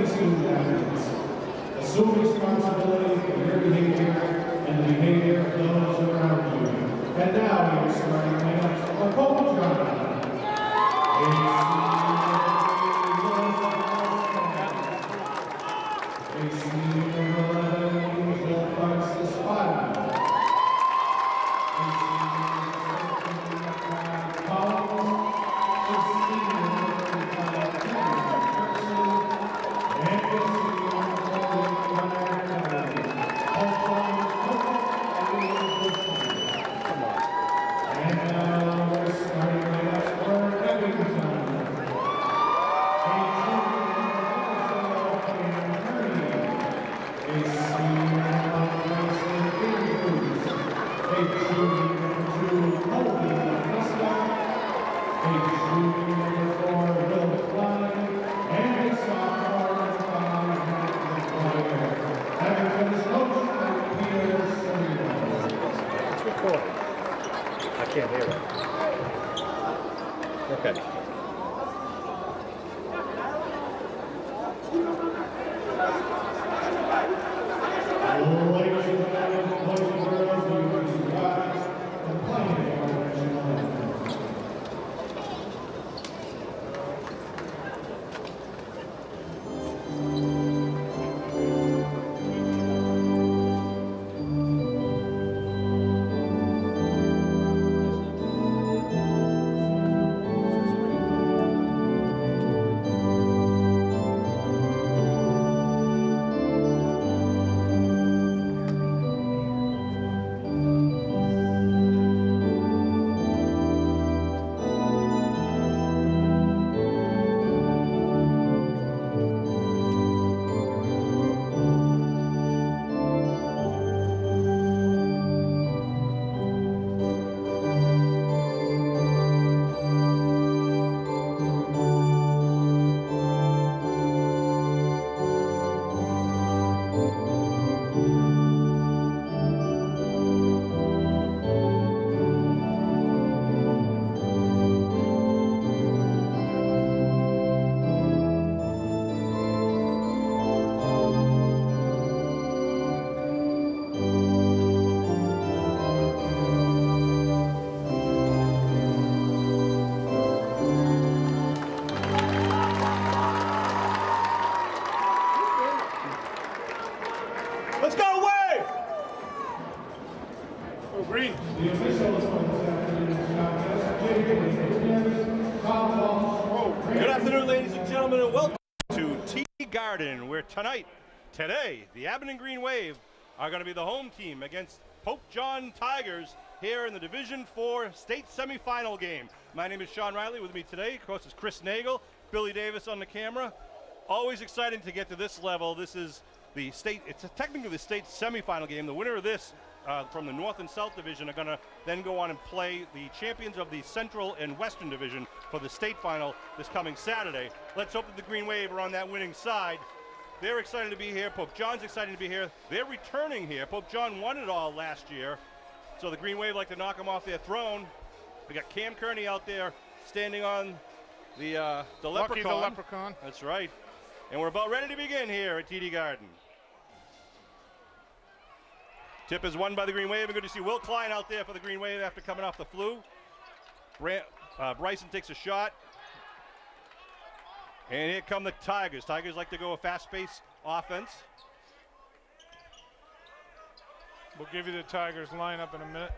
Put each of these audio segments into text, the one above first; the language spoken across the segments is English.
student athletes. Assume responsibility for your behavior and the behavior of those around you. And now you're starting lineups for Pope John. I can't hear it. Okay. Let's go, Wave! Oh, green. The officials for this afternoon's contest, Good afternoon, ladies and gentlemen, and welcome to TD Garden, where today, the Abington Green Wave are going to be the home team against Pope John Tigers here in the Division IV state semifinal game. My name is Sean Riley. With me today, of course, is Chris Nagel, Billy Davis on the camera. Always exciting to get to this level. This is the state, it's technically the state semifinal game. The winner of this from the North and South Division are going to then go on and play the champions of the Central and Western Division for the state final this coming Saturday. Let's hope that the Green Wave are on that winning side. They're excited to be here. Pope John's excited to be here. They're returning here. Pope John won it all last year, so the Green Wave like to knock them off their throne. We got Cam Kearney out there standing on the leprechaun. Lucky the leprechaun. That's right. And we're about ready to begin here at TD Garden. Tip is won by the Green Wave. And good to see Will Klein out there for the Green Wave after coming off the flu. Bryson takes a shot. And here come the Tigers. Tigers like to go a fast-paced offense. We'll give you the Tigers lineup in a minute.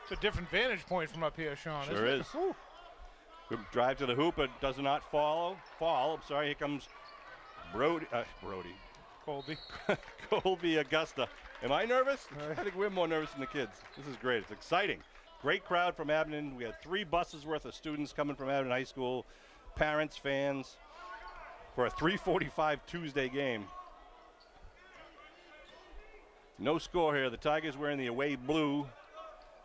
It's a different vantage point from up here, Sean. Sure is. Good drive to the hoop, but does not fall. I'm sorry. Here comes Colby Augusta. Am I nervous? I think we're more nervous than the kids. This is great. It's exciting. Great crowd from Abington. We had 3 buses worth of students coming from Abington High School, parents, fans, for a 3:45 Tuesday game. No score here. The Tigers wearing the away blue.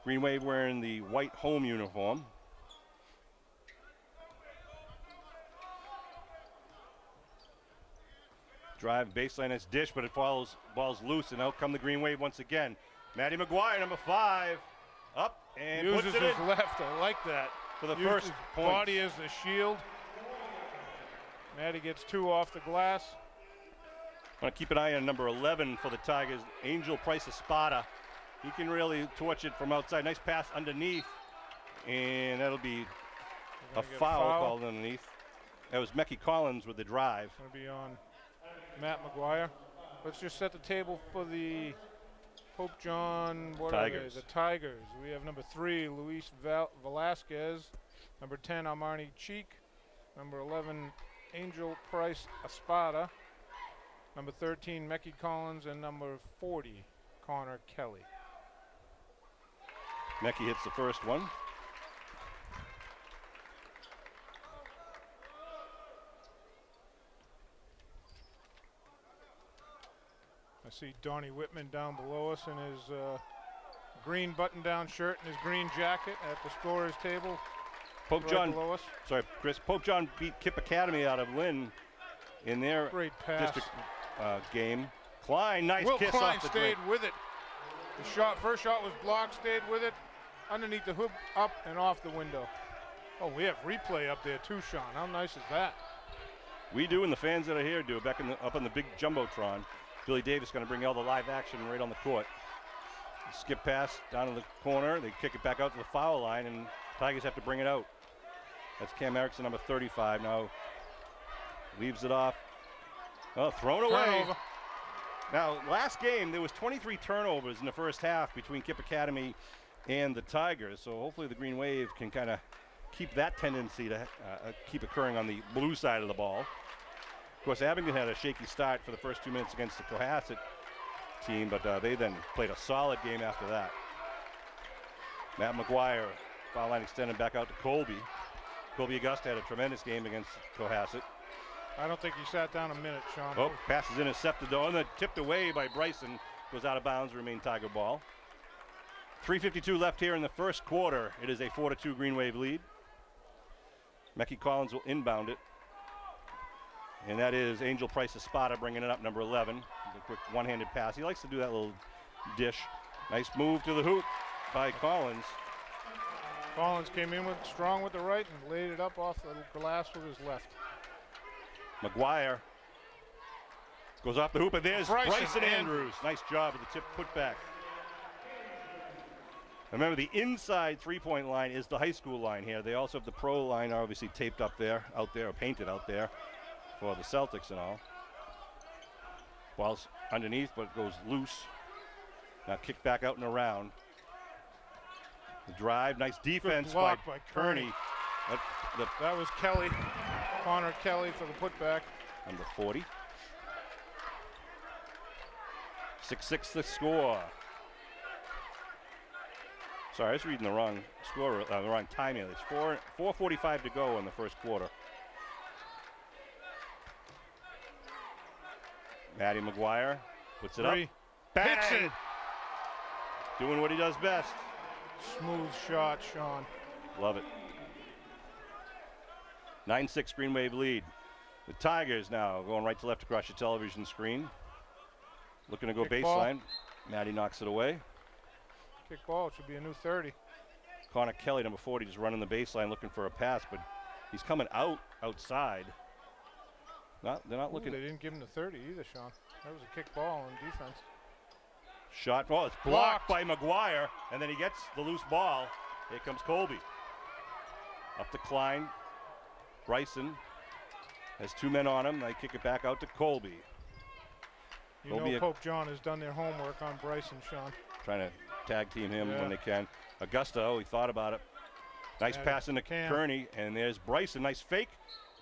Green Wave wearing the white home uniform. Drive baseline, it's dish, but it ball's loose, and out come the Green Wave once again. Matty McGuire, number 5, up and uses puts it his in left. I like that. for the Uses first his point. body as a shield. Maddie gets 2 off the glass. Want to keep an eye on number 11 for the Tigers, Angel Price Espada. He can really torch it from outside. Nice pass underneath, and that'll be a foul called underneath. That was Mecky Collins with the drive. Going to be on Matt McGuire. Let's just set the table for the Pope John Tigers. The Tigers. We have number 3, Luis Velasquez. Number 10, Armani Cheek. Number 11, Angel Price Espada. Number 13, Mecky Collins. And number 40, Connor Kelly. Mecky hits the first one. I see Donnie Whitman down below us in his green button-down shirt and his green jacket at the scorer's table. Pope John beat Kip Academy out of Lynn in their great pass district game. Klein, nice Will kiss Klein off the stayed drink. with it. The first shot was blocked, stayed with it, underneath the hoop, up and off the window. Oh, we have replay up there too, Sean. How nice is that? We do, and the fans that are here do. Back up on the big jumbotron. Billy Davis going to bring all the live action right on the court. Skip pass down to the corner. They kick it back out to the foul line, and Tigers have to bring it out. That's Cam Erickson, number 35. Now leaves it off. Oh, thrown away. Turnover. Now, last game, there was 23 turnovers in the first half between Kip Academy and the Tigers. So hopefully the Green Wave can kind of keep that tendency to keep occurring on the blue side of the ball. Of course, Abington had a shaky start for the first 2 minutes against the Cohasset team, but they then played a solid game after that. Matt McGuire, foul line extended back out to Colby. Colby Augusta had a tremendous game against Cohasset. I don't think he sat down a minute, Sean. Oh, pass is intercepted though, and then tipped away by Bryson. Goes out of bounds, remain Tiger ball. 3:52 left here in the first quarter. It is a 4-2 Green Wave lead. Mecky Collins will inbound it. And that is Angel Price Espada bringing it up, number 11. A quick one-handed pass. He likes to do that little dish. Nice move to the hoop by Collins. Collins came in strong with the right and laid it up off the glass with his left. McGuire goes off the hoop, and there's Bryson Andrews. Nice job with the tip putback. Remember, the inside three-point line is the high school line here. They also have the pro line obviously taped up there, or painted out there for the Celtics and all. Ball's underneath, but it goes loose. Now kicked back out and around. The drive, nice defense by Kearney. That was Kelly, Connor Kelly for the putback. Number 40. 6-6 the score. Sorry, I was reading the wrong score, the wrong time here. There's 4:45 to go in the first quarter. Matty McGuire puts it up. Bang! Hits it. Doing what he does best. Smooth shot, Sean. Love it. 9-6 Green Wave lead. The Tigers now going right to left across your television screen. Looking to go Kick baseline. Matty knocks it away. Kick ball, it should be a new 30. Connor Kelly, number 40, just running the baseline looking for a pass, but he's coming outside. They're not looking. They didn't give him the 30 either, Sean. That was a kick ball on defense. Shot, oh, it's blocked by McGuire, and then he gets the loose ball. Here comes Colby. Up to Klein. Bryson has 2 men on him. They kick it back out to Colby. You know Pope John has done their homework on Bryson, Sean. Trying to tag team him when they can. Augusta, he thought about it. Nice pass into Kearney, and there's Bryson. Nice fake.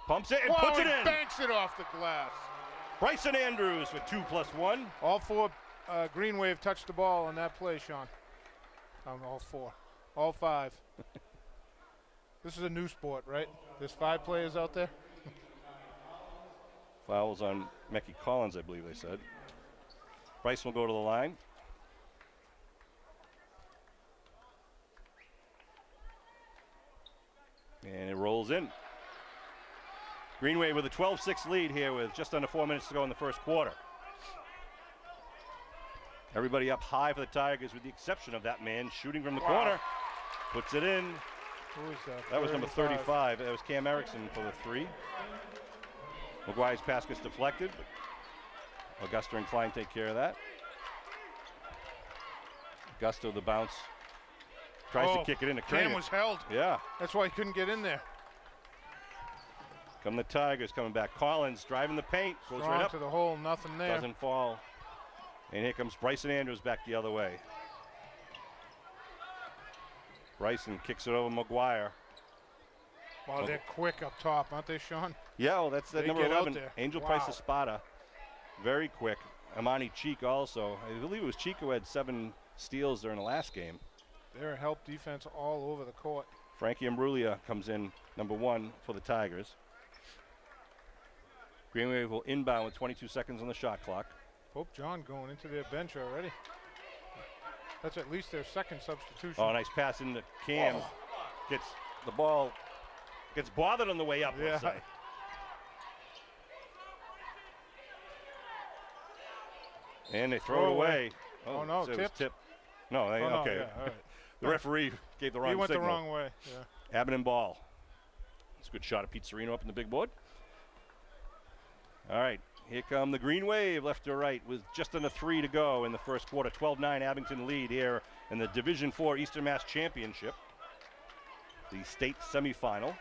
Pumps it and puts it in. Banks it off the glass. Bryson Andrews with 2+1. All 4 Green Wave touched the ball on that play, Sean. All 4. All 5. This is a new sport, right? There's 5 players out there. Fouls on Mecky Collins, I believe they said. Bryson will go to the line. And it rolls in. Green Wave with a 12-6 lead here with just under 4 minutes to go in the first quarter. Everybody up high for the Tigers with the exception of that man shooting from the corner. Puts it in. Who is that? That was number 35. That was Cam Erickson for the 3. McGuire's pass gets deflected. Augusta and Klein take care of that. Augusta, the bounce. Tries to kick it into Cam. Cam was held. Yeah. That's why he couldn't get in there. Come the Tigers coming back. Collins driving the paint. Goes Strong right up. to the hole, nothing there. Doesn't fall. And here comes Bryson Andrews back the other way. Bryson kicks it over McGuire. Wow, they're quick up top, aren't they, Sean? Yeah, well, that's They number get out 11. there. Angel Wow. Price Espada. Very quick. Amani Cheek also. I believe it was Cheek who had 7 steals during the last game. They're help defense all over the court. Frankie Imbruglia comes in, number 1 for the Tigers. Green Wave will inbound with 22 seconds on the shot clock. Pope John going into their bench already. That's at least their second substitution. Oh, nice pass into Cam. Gets the ball, gets bothered on the way up, let's say. And they throw it away. Oh, no, so it was tipped? tipped. No, Oh, no, okay. yeah, all right. The referee gave the wrong He went signal. the wrong way, yeah. Abington ball. It's a good shot of Pete Serino up in the big board. All right, here come the Green Wave, left to right, with just under 3 to go in the first quarter. 12-9 Abington lead here in the Division IV Eastern Mass Championship, the state semifinal.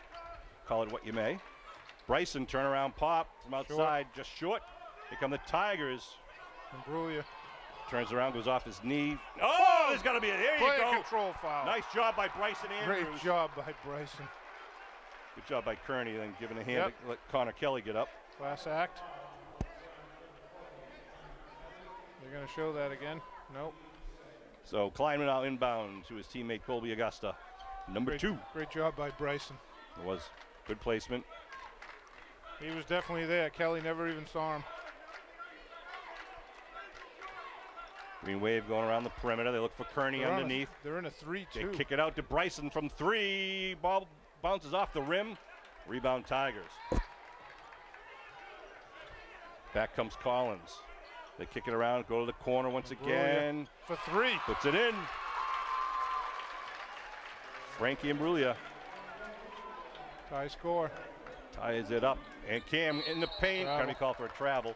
Call it what you may. Bryson turnaround pop from outside, just short. Here come the Tigers. Imbruglia. Turns around, goes off his knee. Oh, there's got to be a, there you Player go. control foul. Nice job by Bryson Andrews. Great job by Bryson. Good job by Kearney, then giving a hand to let Connor Kelly get up. Last act. They're going to show that again. Nope. So Kleinman now inbound to his teammate Colby Augusta. Number 2. Great job by Bryson. It was good placement. He was definitely there. Kelly never even saw him. Green Wave going around the perimeter. They look for Kearney underneath. They're in a 3-2. They kick it out to Bryson from 3. Ball bounces off the rim. Rebound Tigers. Back comes Collins. They kick it around, go to the corner once again. For 3. Puts it in. Frankie Imbruglia Tie score. ties it up. And Cam in the paint. Travel. Going to be called for a travel.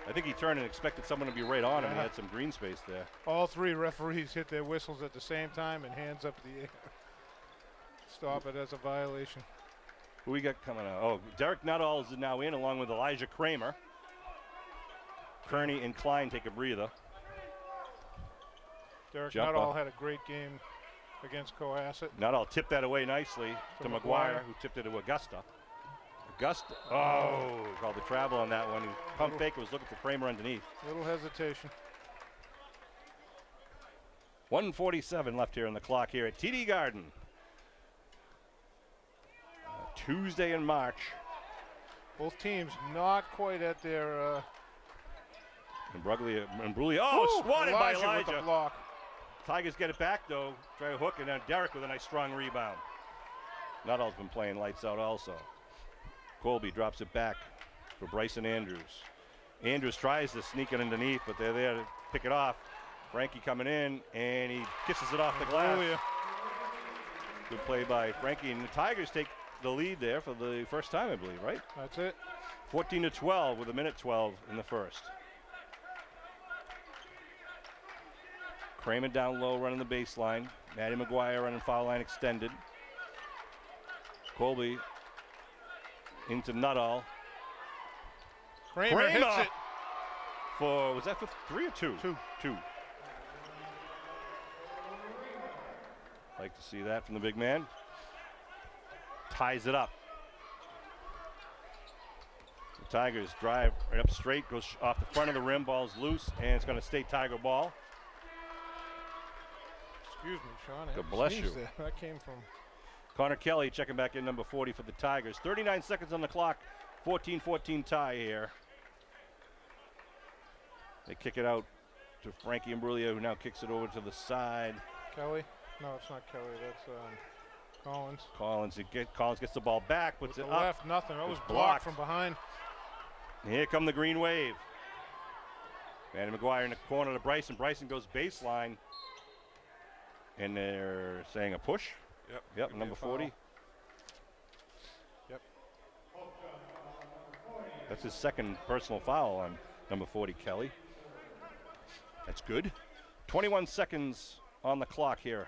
I think he turned and expected someone to be right on him. He had some green space there. All 3 referees hit their whistles at the same time and hands up in the air. Stop it as a violation. Who we got coming out? Oh, Derek Nuttall is now in along with Elijah Kramer. Kearney and Klein take a breather. Derek Jumper. Nuttall had a great game against Cohasset. Nuttall tipped that away nicely to McGuire, who tipped it to Augusta. Augusta, called the travel on that one. Pump fake was looking for Kramer underneath. Little hesitation. 1:47 left here on the clock here at TD Garden. Tuesday in March. Both teams not quite at their Imbruglia, swatted by with the Elijah. block. Tigers get it back though. Try a hook, and then Derek with a nice strong rebound. Nuttall's been playing lights out also. Colby drops it back for Bryson Andrews. Andrews tries to sneak it underneath, but they're there to pick it off. Frankie coming in, and he kisses it off the glass. Good play by Frankie, and the Tigers take the lead there for the first time, I believe, right? That's it. 14-12 with 1:12 in the first. Kramer down low, running the baseline. Matty McGuire running foul line extended. Colby into Nuttall. Kramer hits it. Was that for 3 or 2? 2. Like to see that from the big man. Ties it up. The Tigers drive right up straight, goes off the front of the rim, ball's loose, and it's going to stay Tiger ball. Excuse me, Sean. God bless you. There. That came from Connor Kelly checking back in, number 40 for the Tigers. 39 seconds on the clock, 14-14 tie here. They kick it out to Frankie Imbruglia, who now kicks it over to the side. Kelly. No, it's not Kelly. That's Collins. Collins gets the ball back, puts With it the up. left, nothing. That was It's blocked blocked. from behind. And here come the Green Wave. Manny McGuire in the corner to Bryson. Bryson goes baseline. And they're saying a push. Yep, number 40. Yep. That's his second personal foul on number 40, Kelly. That's good. 21 seconds on the clock here.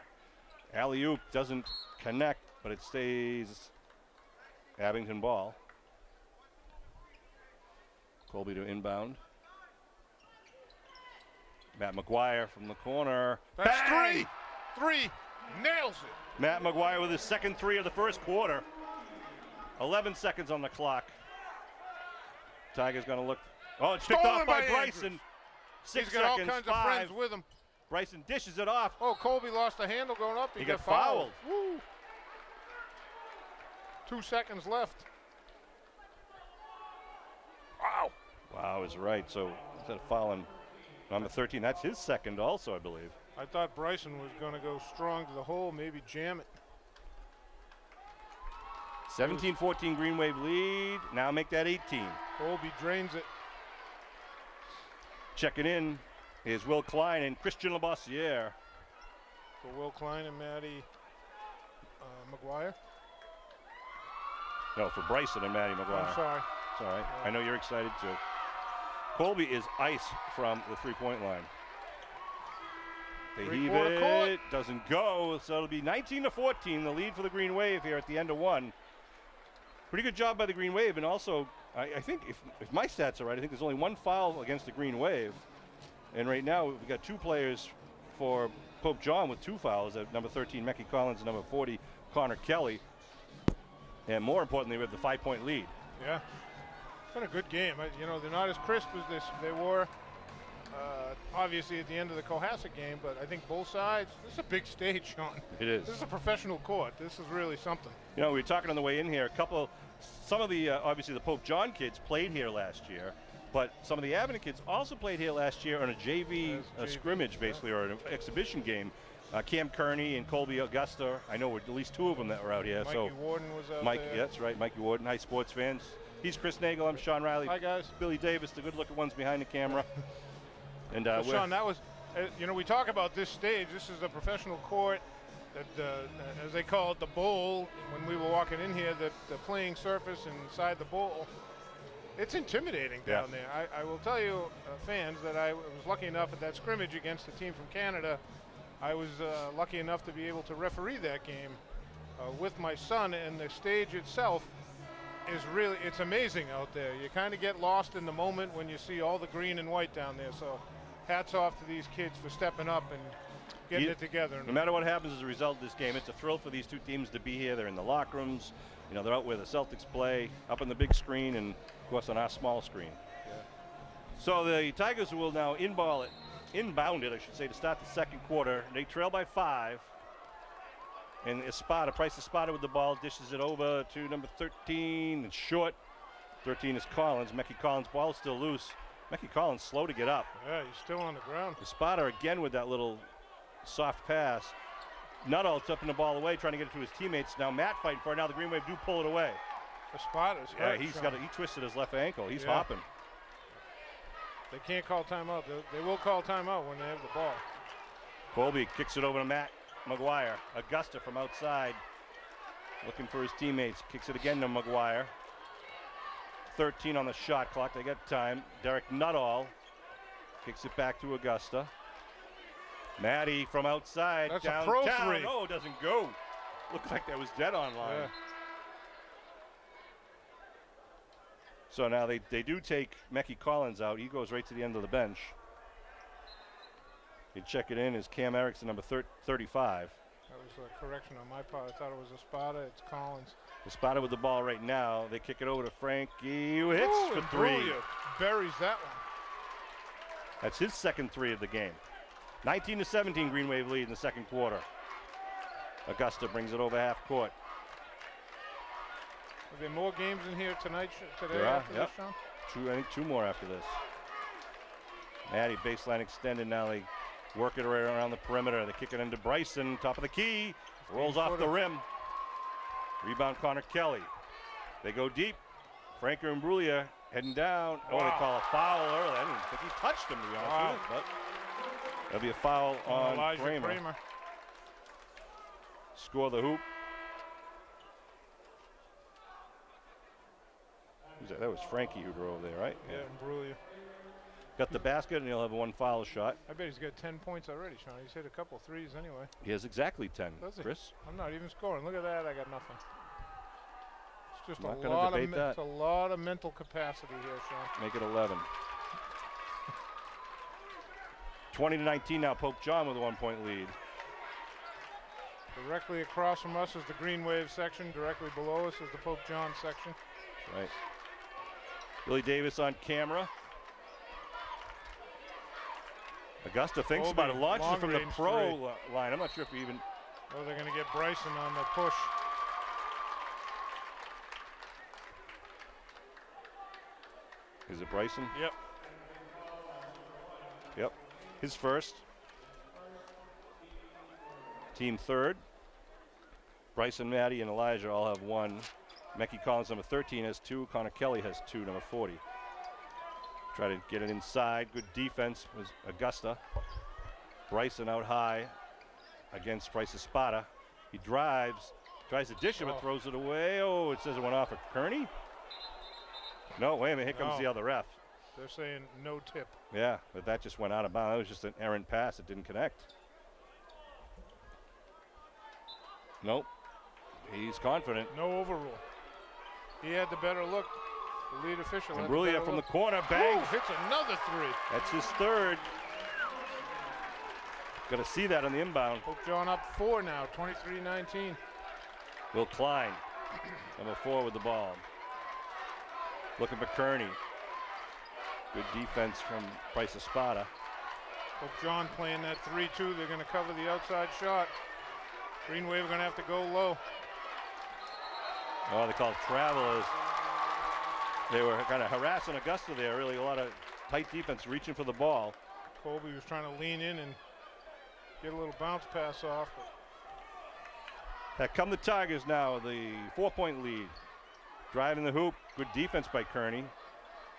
Alley-oop doesn't connect, but it stays Abington ball. Colby to inbound. Matt McGuire from the corner. That's Bang! three. Nails it. Matt McGuire with his second three of the first quarter. 11 seconds on the clock. Tigers going to look. Oh, it's picked off by Bryson. 6 He's got seconds, all kinds 5. of friends with him. Bryson dishes it off. Oh, Colby lost the handle going up. He got fouled. Woo. 2 seconds left. Wow. Wow is right. So instead of fouling number 13, that's his second also, I believe. I thought Bryson was going to go strong to the hole, maybe jam it. 17-14 Green Wave lead. Now make that 18. Colby drains it. Checking in is Will Klein and Christian Labossiere. For Will Klein and Matty McGuire. No, for Bryson and Matty McGuire. I'm sorry. It's all right. Yeah. I know you're excited too. Colby is ice from the three-point line. They heave it, doesn't go, so it'll be 19-14, the lead for the Green Wave here at the end of one. Pretty good job by the Green Wave, and also, I think if my stats are right, I think there's only one foul against the Green Wave. And right now, we've got 2 players for Pope John with 2 fouls, at number 13, Mecky Collins, and number 40, Connor Kelly. And more importantly, we have the 5-point lead. Yeah, it's been a good game. You know, they're not as crisp as they were, obviously, at the end of the Cohasset game, but I think both sides, this is a big stage, Sean. It is. This is a professional court. This is really something. You know, we were talking on the way in here, some of the, obviously the Pope John kids played here last year, but some of the Abington kids also played here last year on a JV scrimmage, basically, or an exhibition game. Cam Kearney and Colby Augusta, I know at least 2 of them that were out here. Mikey Warden was out there. Yeah, that's right, Mikey Warden. Hi, sports fans. He's Chris Nagel. I'm Sean Riley. Hi, guys. Billy Davis, the good-looking ones behind the camera. And well, Sean, that was, you know, we talk about this stage. This is a professional court that, as they call it, the bowl. When we were walking in here, the playing surface inside the bowl, it's intimidating down there. I will tell you, fans, that I was lucky enough at that scrimmage against a team from Canada. I was lucky enough to be able to referee that game with my son, and the stage itself is really, it's amazing out there. You kind of get lost in the moment when you see all the green and white down there. So hats off to these kids for stepping up and getting it together. No matter what happens as a result of this game, it's a thrill for these 2 teams to be here. They're in the locker rooms. You know, they're out where the Celtics play, up on the big screen, and of course on our small screen. Yeah. So the Tigers will now inbound it, I should say, to start the second quarter. They trail by 5. And Price Espada with the ball, dishes it over to number 13. It's short. 13 is Collins. Mecky Collins' ball is still loose. Mecky Collins slow to get up. Yeah, he's still on the ground. Espada again with that little soft pass. Nuttall tipping the ball away, trying to get it to his teammates. Now Matt fighting for it. Now the Green Wave do pull it away. Espada's hurt. Yeah, he twisted his left ankle. He's hopping. They can't call timeout. They will call timeout when they have the ball. Colby kicks it over to Matt McGuire. Augusta from outside, looking for his teammates. Kicks it again to McGuire. 13 on the shot clock. They got time. Derek Nuttall kicks it back to Augusta. Matty from outside. That's downtown. a pro 3. Oh, it doesn't go. Looked like that was dead on line. Yeah. So now they do take Mecky Collins out. He goes right to the end of the bench. You check it in is Cam Erickson, number 35. That was a correction on my part. I thought it was Espada. It's Collins. Espada with the ball right now. They kick it over to Frankie, who hits for 3. Buries that one. That's his second 3 of the game. 19-17 Green Wave lead in the second quarter. Augusta brings it over half court. Are there more games in here tonight, today There are, after this, Sean? I think 2 more after this. Matty baseline extended. Now they work it right around the perimeter. They kick it into Bryson, top of the key. Rolls off the rim. Rebound Connor Kelly. They go deep. Franco Imbruglia heading down. Oh, they call a foul early. I didn't think he touched him, to be honest with you, but that'll be a foul on Elijah Kramer. Score the hoop. Who's that? That was Frankie who drove there, right? Yeah, Imbruglia. Got the basket, and he'll have one foul shot. I bet he's got 10 points already, Sean. He's hit a couple threes anyway. He has exactly 10. Does he? Chris? I'm not even scoring. Look at that. I got nothing. It's just Not a gonna lot debate that. It's a lot of mental capacity here, Sean. Make it 11. 20-19 now. Pope John with a 1-point lead. Directly across from us is the Green Wave section. Directly below us is the Pope John section. That's right. Billy Davis on camera. Augusta thinks Colby, about it. Launches long from the range pro three. line. I'm not sure if he even. Oh, they're going to get Bryson on the push. Is it Bryson? Yep. Yep. His first. Team third. Bryson, Maddie, and Elijah all have one. Mecky Collins, number 13, has two. Connor Kelly has two, number 40. Try to get it inside. Good defense was Augusta. Bryson out high against Price Espada. He drives, tries to dish it, but throws it away. Oh, it says it went off of Kearney. No, wait a minute, here comes the other ref. They're saying no tip. Yeah, but that just went out of bounds. That was just an errant pass. It didn't connect. Nope. He's confident. No overrule. He had the better look. The lead official. Imbruglia from the corner, bangs. Hits another three. That's his third. Got to see that on the inbound. Pope John up 4 now, 23-19. Will Klein, number 4 with the ball. Looking for Kearney. Good defense from Price Espada. Pope John playing that 3-2. They're going to cover the outside shot. Green Wave are going to have to go low. Oh, they called travel as they were kind of harassing Augusta there. Really a lot of tight defense reaching for the ball. Colby was trying to lean in and get a little bounce pass off. Here come the Tigers now, the 4-point lead. Driving the hoop, good defense by Kearney.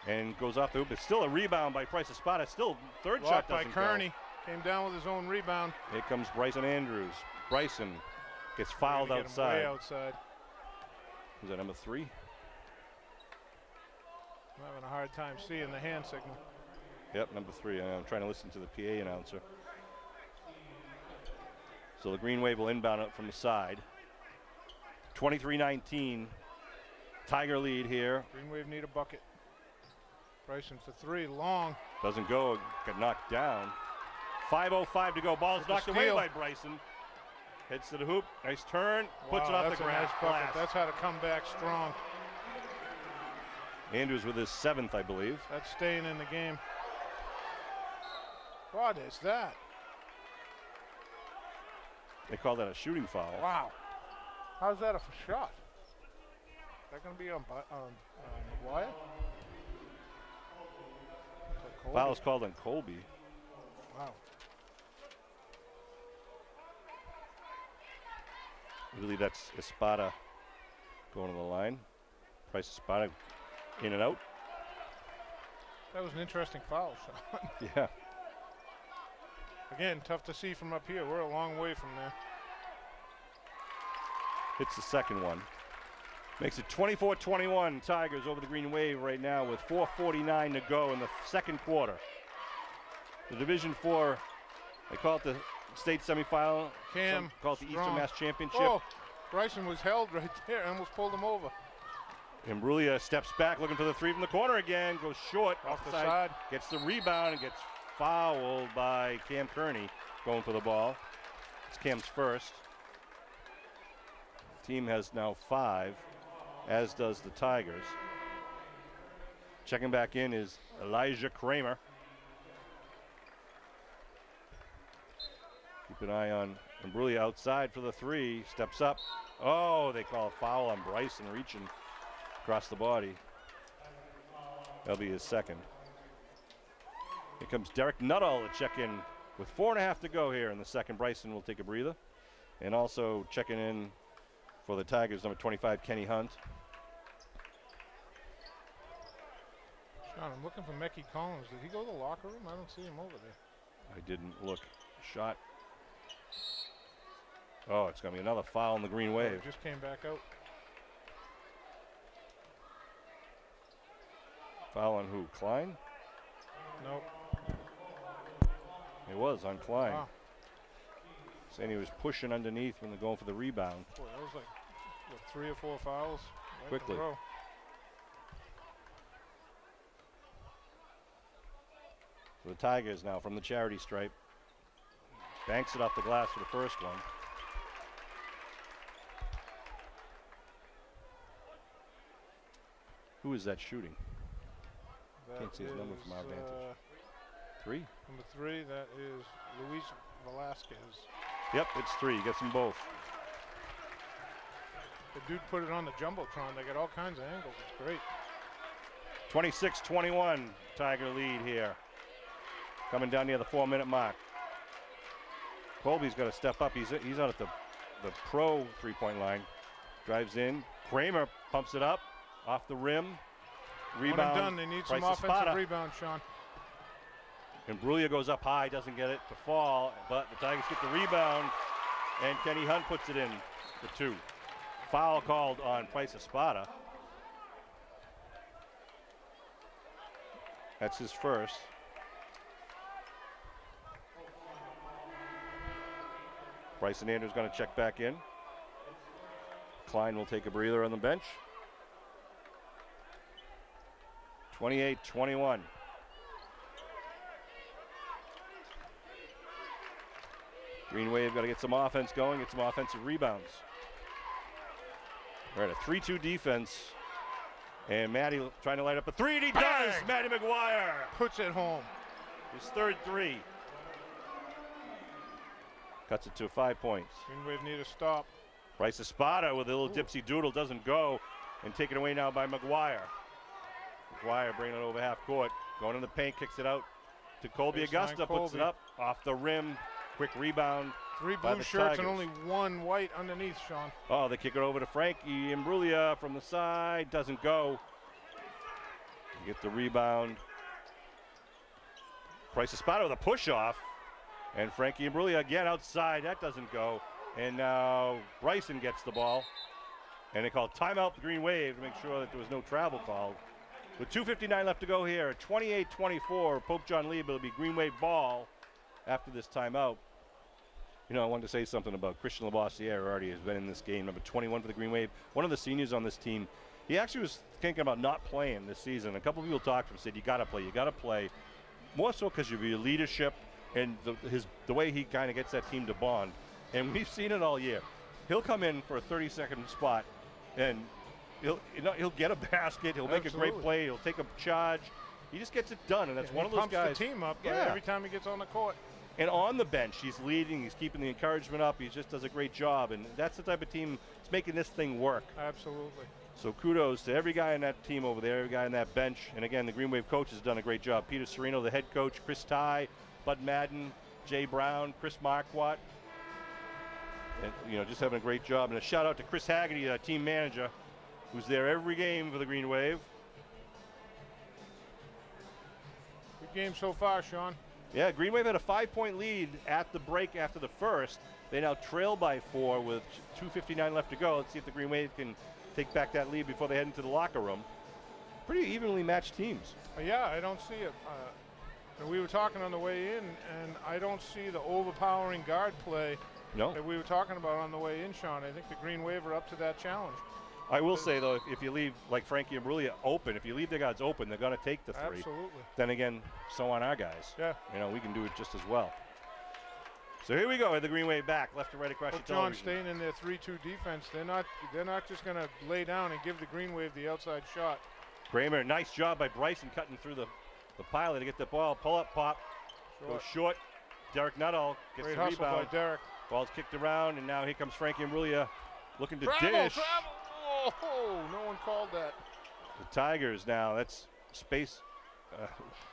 And goes off the hoop. It's still a rebound by Price Espada. Still third shot by doesn't Kearney. go. Came down with his own rebound. Here comes Bryson Andrews. Bryson gets fouled Way outside. outside. Is that number 3? I'm having a hard time seeing the hand signal. Yep, number 3. I'm trying to listen to the PA announcer. So the Green Wave will inbound it from the side. 23-19. Tiger lead here. Green Wave need a bucket. Bryson for 3, long. Doesn't go, got knocked down. 5:05 to go. Ball's knocked away by Bryson. Heads to the hoop. Nice turn. Puts it off the grass. Nice bucket. That's how to come back strong. Andrews with his 7th, I believe. That's staying in the game. What is that? They call that a shooting foul. Wow. How's that a shot? Is that going to be on Maguire? Foul is called on Colby. Wow. I believe that's Espada going to the line. Price Espada in and out. That was an interesting foul shot. Yeah. Again, tough to see from up here. We're a long way from there. Hits the second one. Makes it 24-21. Tigers over the Green Wave right now with 4:49 to go in the second quarter. The Division 4, they call it the state semifinal. Cam, some call it the Eastern Mass Championship. Oh, Bryson was held right there, almost pulled him over. Imbruglia steps back looking for the 3 from the corner again, goes short Off the side. Gets the rebound and gets fouled by Cam Kearney going for the ball. It's Cam's first. Team has now 5, as does the Tigers. Checking back in is Elijah Kramer. Keep an eye on Imbruglia outside for the 3. Steps up. Oh, they call a foul on Bryson reaching across the body. That'll be his second. Here comes Derek Nuttall to check in with 4.5 to go here in the second. Bryson will take a breather. And also checking in for the Tigers, number 25, Kenny Hunt. Sean, I'm looking for Mecky Collins. Did he go to the locker room? I don't see him over there. I didn't look. Shot. Oh, it's going to be another foul in the Green Wave. Just came back out. Foul on who? Klein? Nope. It was on Klein. Wow. Saying he was pushing underneath when they're going for the rebound. Boy, that was like, what, 3 or 4 fouls? Right Quickly. in a row. So the Tigers now from the charity stripe. Banks it off the glass for the first one. Who is that shooting? That Can't see his number from our vantage. 3? Number 3, that is Luis Velasquez. Yep, it's 3. He gets them both. The dude put it on the Jumbotron. They got all kinds of angles. It's great. 26-21, Tiger lead here. Coming down near the 4-minute mark. Colby's got to step up. He's out at the pro three-point line. Drives in. Kramer pumps it up off the rim. Rebound. One and done. They need some offensive rebound, Sean. And Brulia goes up high, doesn't get it to fall, but the Tigers get the rebound, and Kenny Hunt puts it in for 2. Foul called on Price Espada. That's his first. Bryson Andrews going to check back in. Klein will take a breather on the bench. 28-21. Green Wave got to get some offense going, get some offensive rebounds. We're at a 3-2 defense. And Matty trying to light up a 3, and he does! Matty McGuire puts it home. His third 3. Cuts it to 5 points. Green Wave need a stop. Price Espada with a little dipsy doodle, doesn't go, and taken away now by McGuire. McGuire bringing it over half court, going in the paint, kicks it out to Colby Augusta, puts it up off the rim. Quick rebound. 3 blue shirts and only 1 white underneath, Sean. Oh, they kick it over to Frankie Imbruglia from the side. Doesn't go. Get the rebound. Price Espada with a push-off. And Frankie Imbruglia again outside. That doesn't go. And now Bryson gets the ball. And they call timeout the Green Wave to make sure that there was no travel called. With 2:59 left to go here, 28-24, Pope John Lee, but it'll be Green Wave ball after this timeout. You know, I wanted to say something about Christian Labossiere. Already has been in this game, number 21 for the Green Wave. One of the seniors on this team. He actually was thinking about not playing this season. A couple of people talked to him, said, you got to play, you got to play. More so because of your leadership and the way he kind of gets that team to bond. And we've seen it all year. He'll come in for a 30-second spot, and he'll get a basket. He'll make a great play. He'll take a charge. He just gets it done, and that's one of those guys. He pumps the team up every time he gets on the court. And on the bench, he's leading. He's keeping the encouragement up. He just does a great job, and that's the type of team that's making this thing work. Absolutely. So kudos to every guy on that team over there, every guy on that bench. And again, the Green Wave coach has done a great job. Peter Serino, the head coach, Chris Ty, Bud Madden, Jay Brown, Chris Marquardt. And, just having a great job. And a shout out to Chris Haggerty, team manager, who's there every game for the Green Wave. Good game so far, Sean. Yeah, Green Wave had a 5-point lead at the break after the first. They now trail by 4 with 2:59 left to go. Let's see if the Green Wave can take back that lead before they head into the locker room. Pretty evenly matched teams. Yeah, I don't see it. We were talking on the way in, and I don't see the overpowering guard play that we were talking about on the way in, Sean. I think the Green Wave are up to that challenge. I will say, though, if you leave, like Frankie Imbruglia, open, if you leave their guards open, they're going to take the 3. Absolutely. Then again, so on our guys. Yeah. We can do it just as well. So here we go, the Green Wave back, left to right across your television. John staying in their 3-2 defense. They're not just going to lay down and give the Green Wave the outside shot. Kramer, nice job by Bryson cutting through the pilot to get the ball. Pull up, pop, goes short. Derek Nuttall gets the rebound. By Derek. Ball's kicked around, and now here comes Frankie Imbruglia looking to dish. Travel! Oh, no one called that. The Tigers now, that's space.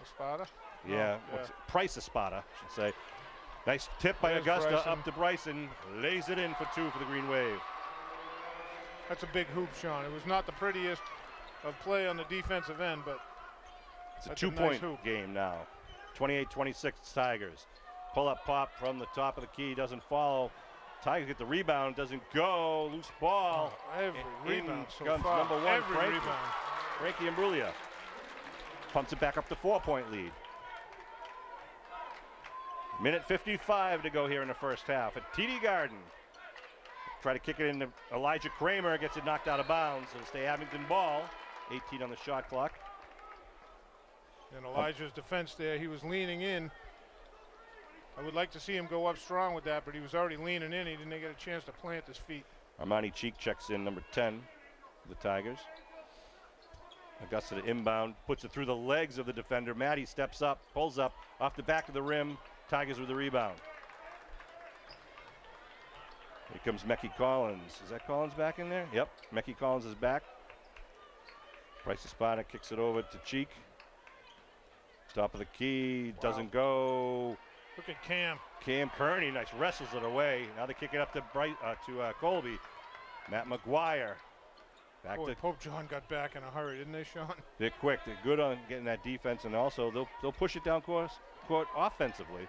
Espada? Yeah, Price Espada, I should say. Nice tip by Augusta, Bryson. up to Bryson. Lays it in for 2 for the Green Wave. That's a big hoop, Sean. It was not the prettiest of play on the defensive end, but it's a 2-point game now. 28-26 Tigers. Pull up pop from the top of the key, doesn't follow. Tigers get the rebound, doesn't go. Loose ball. Every rebound so comes far. number 1, Frankie Imbruglia. pumps it back up to 4-point lead. Minute 55 to go here in the first half at TD Garden. Try to kick it into Elijah Kramer, gets it knocked out of bounds. It'll stay Abington ball. 18 on the shot clock. And Elijah's defense there, he was leaning in. I would like to see him go up strong with that, but he was already leaning in. He didn't get a chance to plant his feet. Armani Cheek checks in, number 10, the Tigers. Augusta to inbound, puts it through the legs of the defender. Maddie steps up, pulls up, off the back of the rim. Tigers with the rebound. Here comes Mecky Collins. Is that Collins back in there? Yep, Mecky Collins is back. Price Espada kicks it over to Cheek. Top of the key, doesn't go. Look at Cam. Cam Kearney, nice, wrestles it away. Now they kick it up to Colby. Matt McGuire. Back Boy, to Pope John got back in a hurry, didn't they, Sean? They're quick. They're good on getting that defense, and also they'll push it down court offensively.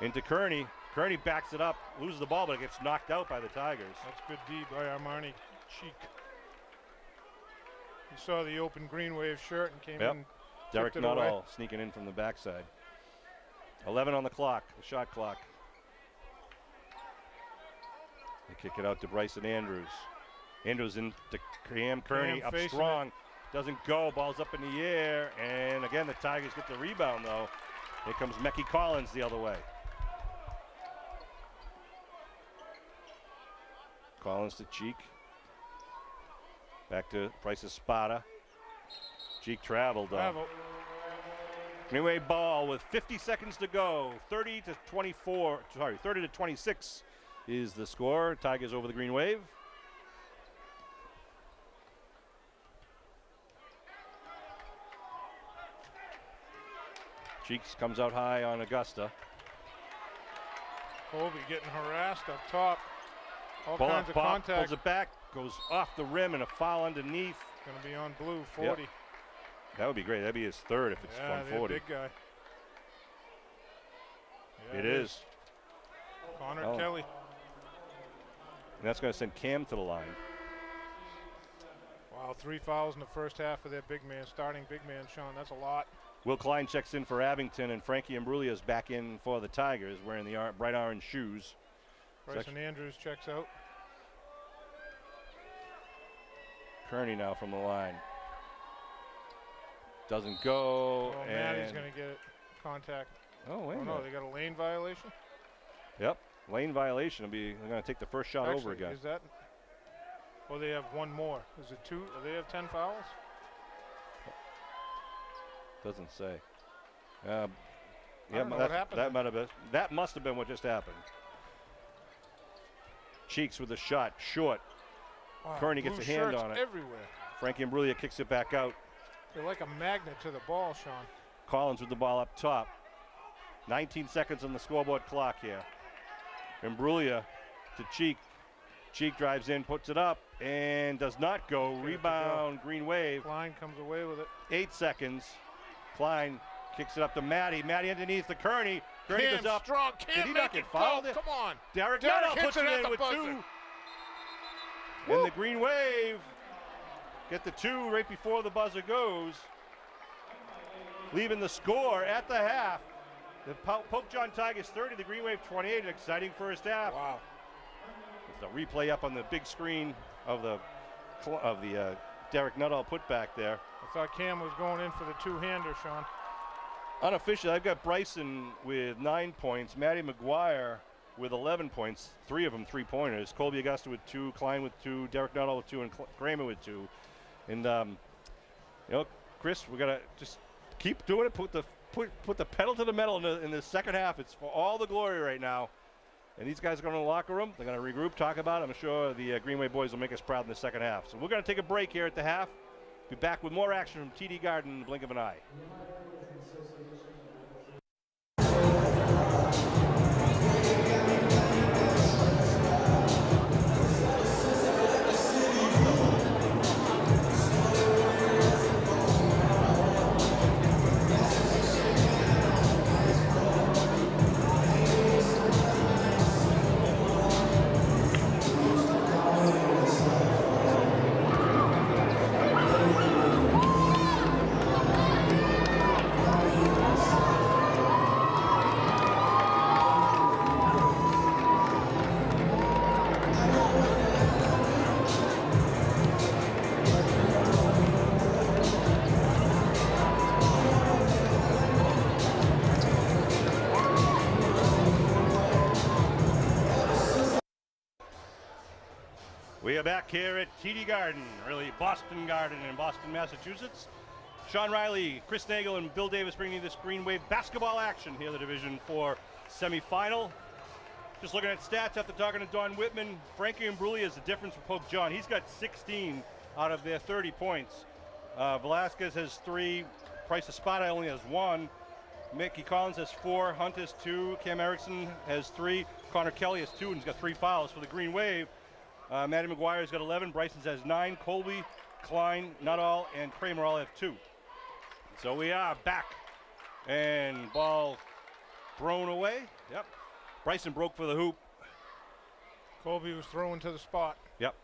Into Kearney. Kearney backs it up, loses the ball, but it gets knocked out by the Tigers. That's good D by Armani Cheek. He saw the open Green Wave shirt and came in. Derek Nuttall sneaking in from the backside. 11 on the clock, the shot clock. They kick it out to Bryson Andrews. Andrews into Cam Kearney, up strong. Doesn't go, ball's up in the air, and again the Tigers get the rebound though. Here comes Mecky Collins the other way. Collins to Cheek. Back to Price Espada. Cheek traveled though. Greenway ball with 50 seconds to go. 30 to 26 is the score. Tigers over the Green Wave. Cheeks comes out high on Augusta. Colby getting harassed up top. All Pull kinds up, of contact. pulls it back, goes off the rim and a foul underneath. Going to be on blue, 40. Yep. That would be great. That'd be his third if it's on 40. Big guy. Yeah, it is. Connor Kelly. And that's going to send Cam to the line. Wow, 3 fouls in the first half of their big man, starting big man, Sean. That's a lot. Will Klein checks in for Abington, and Frankie Imbruglia is back in for the Tigers, wearing the bright orange shoes. Bryson Andrews checks out. Kearney now from the line. Doesn't go. Oh, Maddie's going to get contact. Oh, wait a minute. No, they got a lane violation? Yep, lane violation. They're going to take the first shot over again. Is that? Well, they have one more. Is it 2? Do they have 10 fouls? Doesn't say. Yeah, what happened. That must have been what just happened. Cheeks with a shot, short. Wow, Kearney gets a hand on it. Everywhere. Frankie Imbruglia kicks it back out. They're like a magnet to the ball, Sean. Collins with the ball up top. 19 seconds on the scoreboard clock here. Imbruglia to Cheek. Cheek drives in, puts it up, and does not go. Rebound, Green Wave. Klein comes away with it. 8 seconds. Klein kicks it up to Maddie. Maddie underneath the Kearney. Kearney Cam goes up. Strong. Did Can't he make not get it fouled? go. Come on. Derek Nuttall puts it in with buzzer. 2. And the Green Wave get the 2 right before the buzzer goes. Leaving the score at the half. The Pope John Tigers 30, the Green Wave 28. An exciting first half. Wow. There's a replay up on the big screen of the Derek Nuttall putback there. I thought Cam was going in for the 2-hander, Sean. Unofficially, I've got Bryson with 9 points, Matty McGuire with 11 points, 3 of them 3-pointers. Colby Augusta with 2, Klein with 2, Derek Nuttall with 2, and Kramer with 2. And Chris, we're gonna just keep doing it. Put the pedal to the metal in the second half. It's for all the glory right now. And these guys are going to the locker room. They're going to regroup, talk about it. I'm sure the Greenway boys will make us proud in the second half. So we're going to take a break here at the half. Be back with more action from TD Garden in the blink of an eye. are back here at TD Garden, really Boston Garden in Boston, Massachusetts. Sean Riley, Chris Nagel, and Bill Davis bringing you this Green Wave basketball action here in the Division IV semifinal. Just looking at stats after talking to Don Whitman, Frankie Imbruglia is the difference for Pope John. He's got 16 out of their 30 points. Velasquez has 3, Price Espada only has 1. Mickey Collins has 4, Hunt has 2, Cam Erickson has 3, Connor Kelly has 2, and he's got 3 fouls for the Green Wave. Matty McGuire's got 11, Bryson's has 9, Colby, Klein, Nuttall, and Kramer all have 2. So we are back, and ball thrown away. Yep. Bryson broke for the hoop. Colby was throwing to the spot. Yep.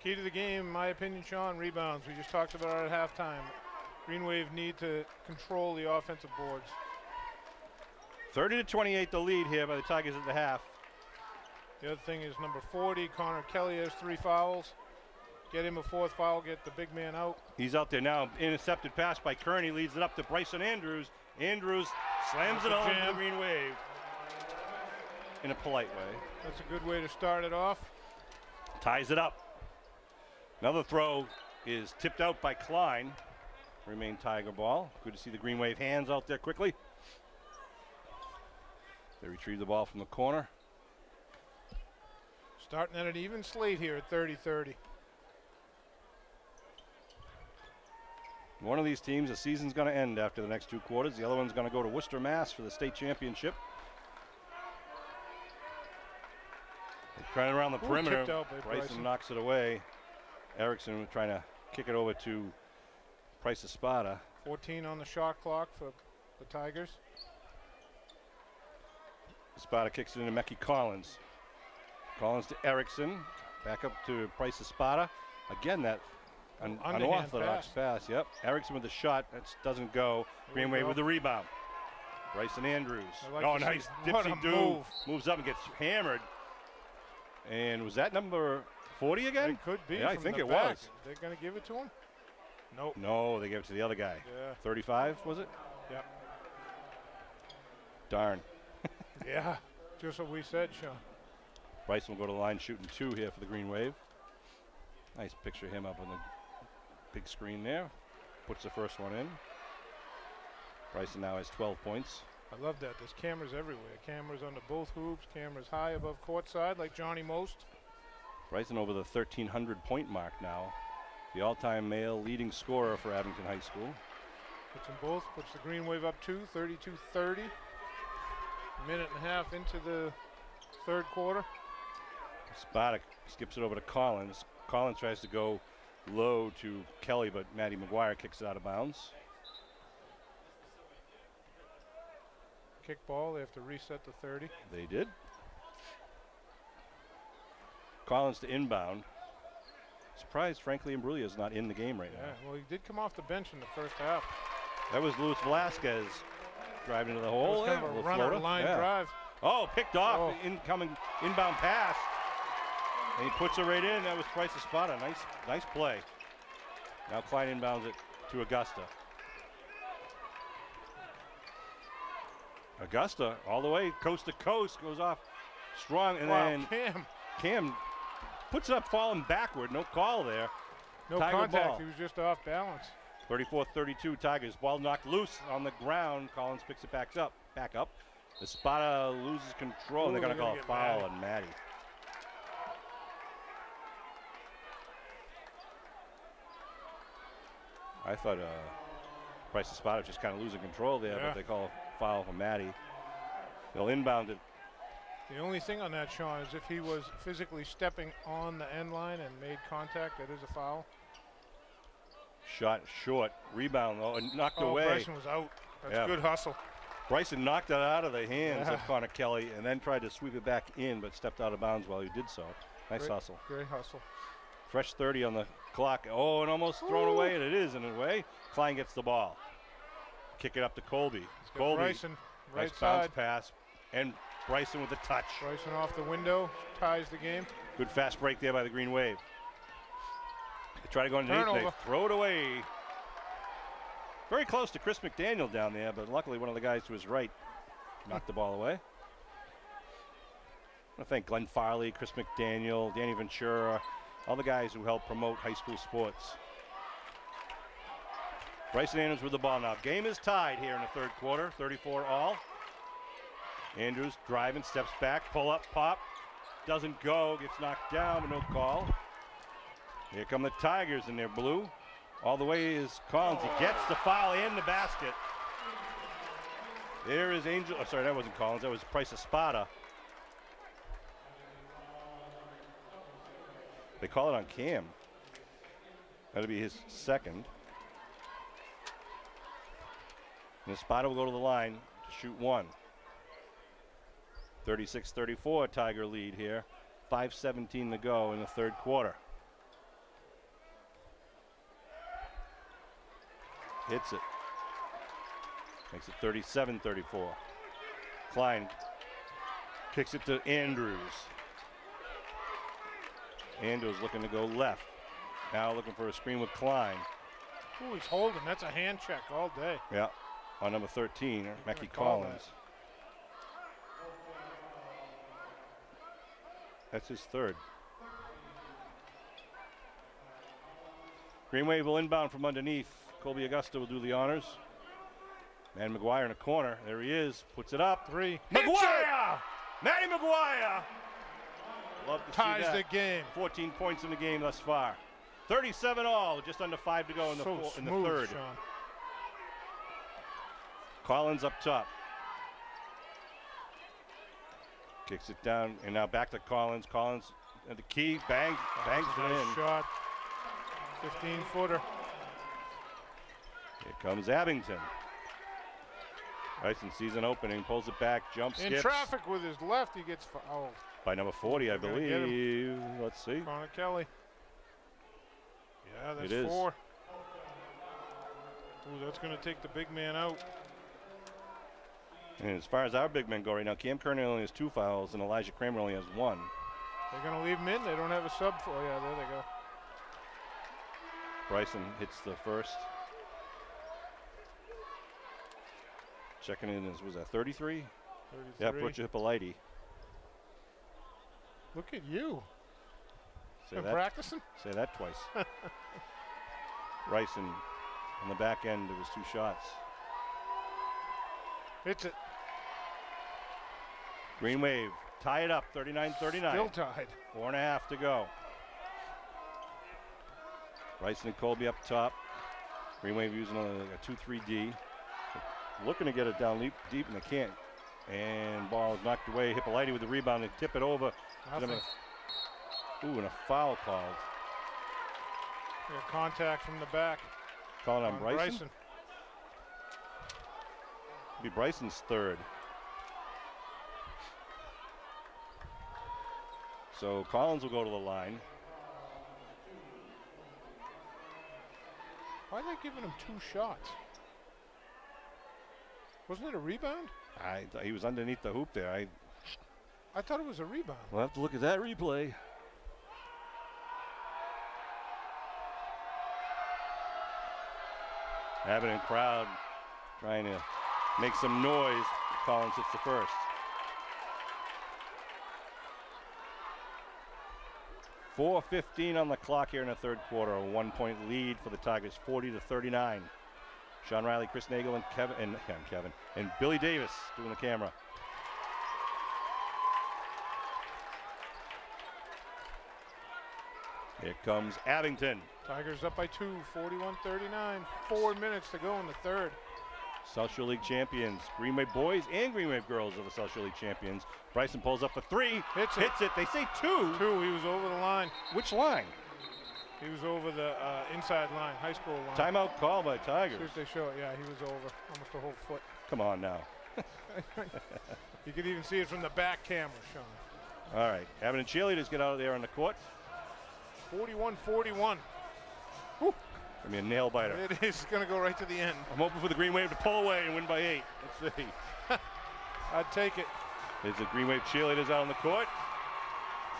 Key to the game, in my opinion, Sean, rebounds. We just talked about it at halftime. Green Wave need to control the offensive boards. 30-28 the lead here by the Tigers at the half. The other thing is number 40, Connor Kelly has 3 fouls. Get him a 4th foul, get the big man out. He's out there now. Intercepted pass by Kearney, leads it up to Bryson Andrews. Andrews slams it on the Green Wave in a polite way. That's a good way to start it off. Ties it up. Another throw is tipped out by Klein. Remain Tiger ball. Good to see the Green Wave hands out there quickly. They retrieve the ball from the corner. Starting at an even slate here at 30-30. One of these teams, the season's going to end after the next 2 quarters. The other one's going to go to Worcester, Mass for the state championship. They're trying around the perimeter. Bryson knocks it away. Erickson trying to kick it over to Price Espada. 14 on the shot clock for the Tigers. Espada kicks it into Mecky Collins. Collins to Erickson. Back up to Price Espada. Again, that unorthodox pass. Yep. Erickson with the shot. That doesn't go. Green Wave with the rebound. Bryson Andrews. Nice dipsy do. Moves up and gets hammered. And was that number 40 again? It could be. Yeah, I think it was. They're going to give it to him? Nope. No, they gave it to the other guy. Yeah. 35, was it? Yep. Darn. Yeah, just what we said, Sean. Bryson will go to the line shooting 2 here for the Green Wave. Nice picture of him up on the big screen there. Puts the first one in. Bryson now has 12 points. I love that. There's cameras everywhere. Cameras under both hoops. Cameras high above courtside like Johnny Most. Bryson over the 1,300 point mark now. The all-time male leading scorer for Abington High School. Puts them both. Puts the Green Wave up 2, 32-30. Minute and a half into the 3rd quarter. Spadek skips it over to Collins. Collins tries to go low to Kelly, but Matty McGuire kicks it out of bounds. Kick ball. They have to reset the 30. They did. Collins to inbound. Surprised, frankly, Imbruglia is not in the game right now. Well, he did come off the bench in the first half. That was Luis Velasquez driving into the hole. Kind of a runner line drive. Oh, picked off. Incoming inbound pass. And he puts it right in. That was Price Espada. Nice play. Now Klein inbounds it to Augusta. Augusta all the way coast to coast, goes off strong, and then Cam puts it up falling backward. No call there. No Tiger contact. Ball. He was just off balance. 34-32 Tigers. Ball knocked loose on the ground. Collins picks it back up. Espada loses control. And they're going to call a foul on Matty. I thought Price Espada was just kind of losing control there, but they call a foul for Matty. They'll inbound it. The only thing on that, Sean, is if he was physically stepping on the end line and made contact, that is a foul. Shot short. Rebound, though, and knocked away. Bryson was out. That's good hustle. Bryson knocked it out of the hands of Connor Kelly and then tried to sweep it back in, but stepped out of bounds while he did so. Nice hustle. Great hustle. Fresh 30 on the clock. Oh, and almost thrown away, and it is in a way. Klein gets the ball. Kick it up to Colby. Colby. Bryson, right nice side. Bounce pass. And Bryson with the touch. Bryson off the window, ties the game. Good fast break there by the Green Wave. They try to go underneath, they throw it away. Very close to Chris McDaniel down there, but luckily one of the guys to his right knocked the ball away. I thank Glenn Farley, Chris McDaniel, Danny Ventura, all the guys who help promote high school sports. Bryson Andrews with the ball now. Game is tied here in the third quarter, 34 all. Andrews driving, steps back, pull up, pop. Doesn't go, gets knocked down, but no call. Here come the Tigers in their blue. All the way is Collins. He gets the foul and the basket. There is Angel. Oh, sorry, that wasn't Collins. That was Price Espada. They call it on Cam. That'll be his second. And Espada will go to the line to shoot one. 36-34 Tiger lead here. 5:17 to go in the third quarter. Hits it. Makes it 37-34. Klein kicks it to Andrews. Andrews looking to go left. Now looking for a screen with Klein. Ooh, he's holding. That's a hand check all day. Yeah, on number 13, Mackie Collins. That's his third. Green Wave will inbound from underneath. Colby Augusta will do the honors. Man McGuire in the corner. There he is. Puts it up. Three. McGuire! Matty McGuire! Love to Ties see that. the game. 14 points in the game thus far. 37 all. Just under 5 to go in the, in the third. Sean. Collins up top. Kicks it down, and now back to Collins. Collins at the key. Bang. Bangs it in. Shot. 15-footer. Here comes Abington. Bryson sees an opening, pulls it back, jumps, In skips. traffic with his left, he gets fouled. By number 40, I believe. Let's see. Connor Kelly. Yeah, that's It is. 4. Ooh, that's going to take the big man out. And as far as our big men go right now, Cam Kearney only has 2 fouls, and Elijah Kramer only has 1. They're going to leave him in. They don't have a sub for. Yeah, there they go. Bryson hits the first. Checking in was that 33? 33. Yeah, Butcher Hippolyte. Look at you. Say Been that, practicing? say that twice. Bryson on the back end of his 2 shots. Hits it. Green Wave tie it up, 39-39. Still tied. 4.5 to go. Bryson and Colby up top. Green Wave using a 2-3-D. Looking to get it down deep, and they can't. And ball is knocked away. Hippolyte with the rebound. They tip it over. Nothing. Ooh, and a foul called. Contact from the back. Calling on Bryson. Be Bryson's third. So Collins will go to the line. Why are they giving him 2 shots? Wasn't it a rebound? I thought he was underneath the hoop there. I thought it was a rebound. We'll have to look at that replay. Abington crowd trying to make some noise. Collins hits the first. .4:15 on the clock here in the third quarter. A 1-point lead for the Tigers, 40-39. Sean Riley, Chris Nagel, and Kevin and Billy Davis doing the camera. Here comes Abington. Tigers up by 2, 41-39. 4 minutes to go in the third. South Shore League champions. Green Wave boys and Green Wave girls are the South Shore League champions. Bryson pulls up for 3. Hits it. They say 2. 2. He was over the line. Which line? He was over the inside line, high school line. Timeout call by Tigers. See if they show it. Yeah, he was over almost a whole foot. Come on now. You could even see it from the back camera, Sean. All right. Abington cheerleaders get out of there on the court. 41-41. Gonna be a nail biter. It is going to go right to the end. I'm hoping for the Green Wave to pull away and win by 8. Let's see. I'd take it. There's the Green Wave cheerleaders out on the court.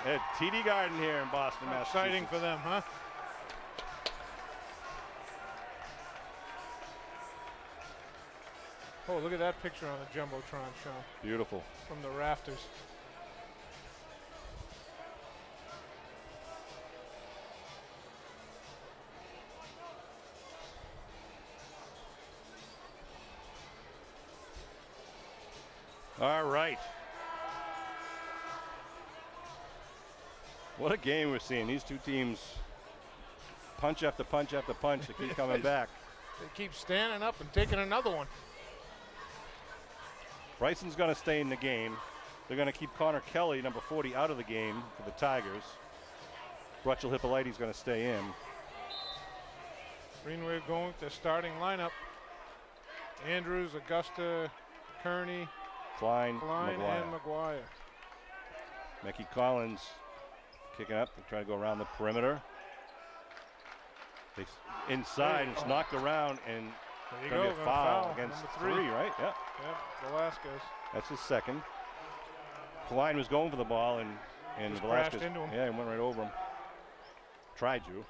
At TD Garden here in Boston, Massachusetts. Exciting for them, huh? Oh, look at that picture on the Jumbotron, Sean. Beautiful. From the rafters. All right. What a game we're seeing. These two teams punch after punch after punch. They keep coming back. They keep standing up and taking another one. Bryson's going to stay in the game. They're going to keep Connor Kelly, number 40, out of the game for the Tigers. Rachel Hippolyte's going to stay in. Green Wave going with their starting lineup. Andrews, Augusta, Kearney, Klein McGuire. And McGuire. Mickey Collins kicking up. They try to go around the perimeter. They inside, it's knocked around, and there going to be a foul against number 3, right? Yeah. Yep, Velasquez. That's his second. Klein was going for the ball, and Just Velasquez, crashed into him. yeah, he went right over him. Tried to.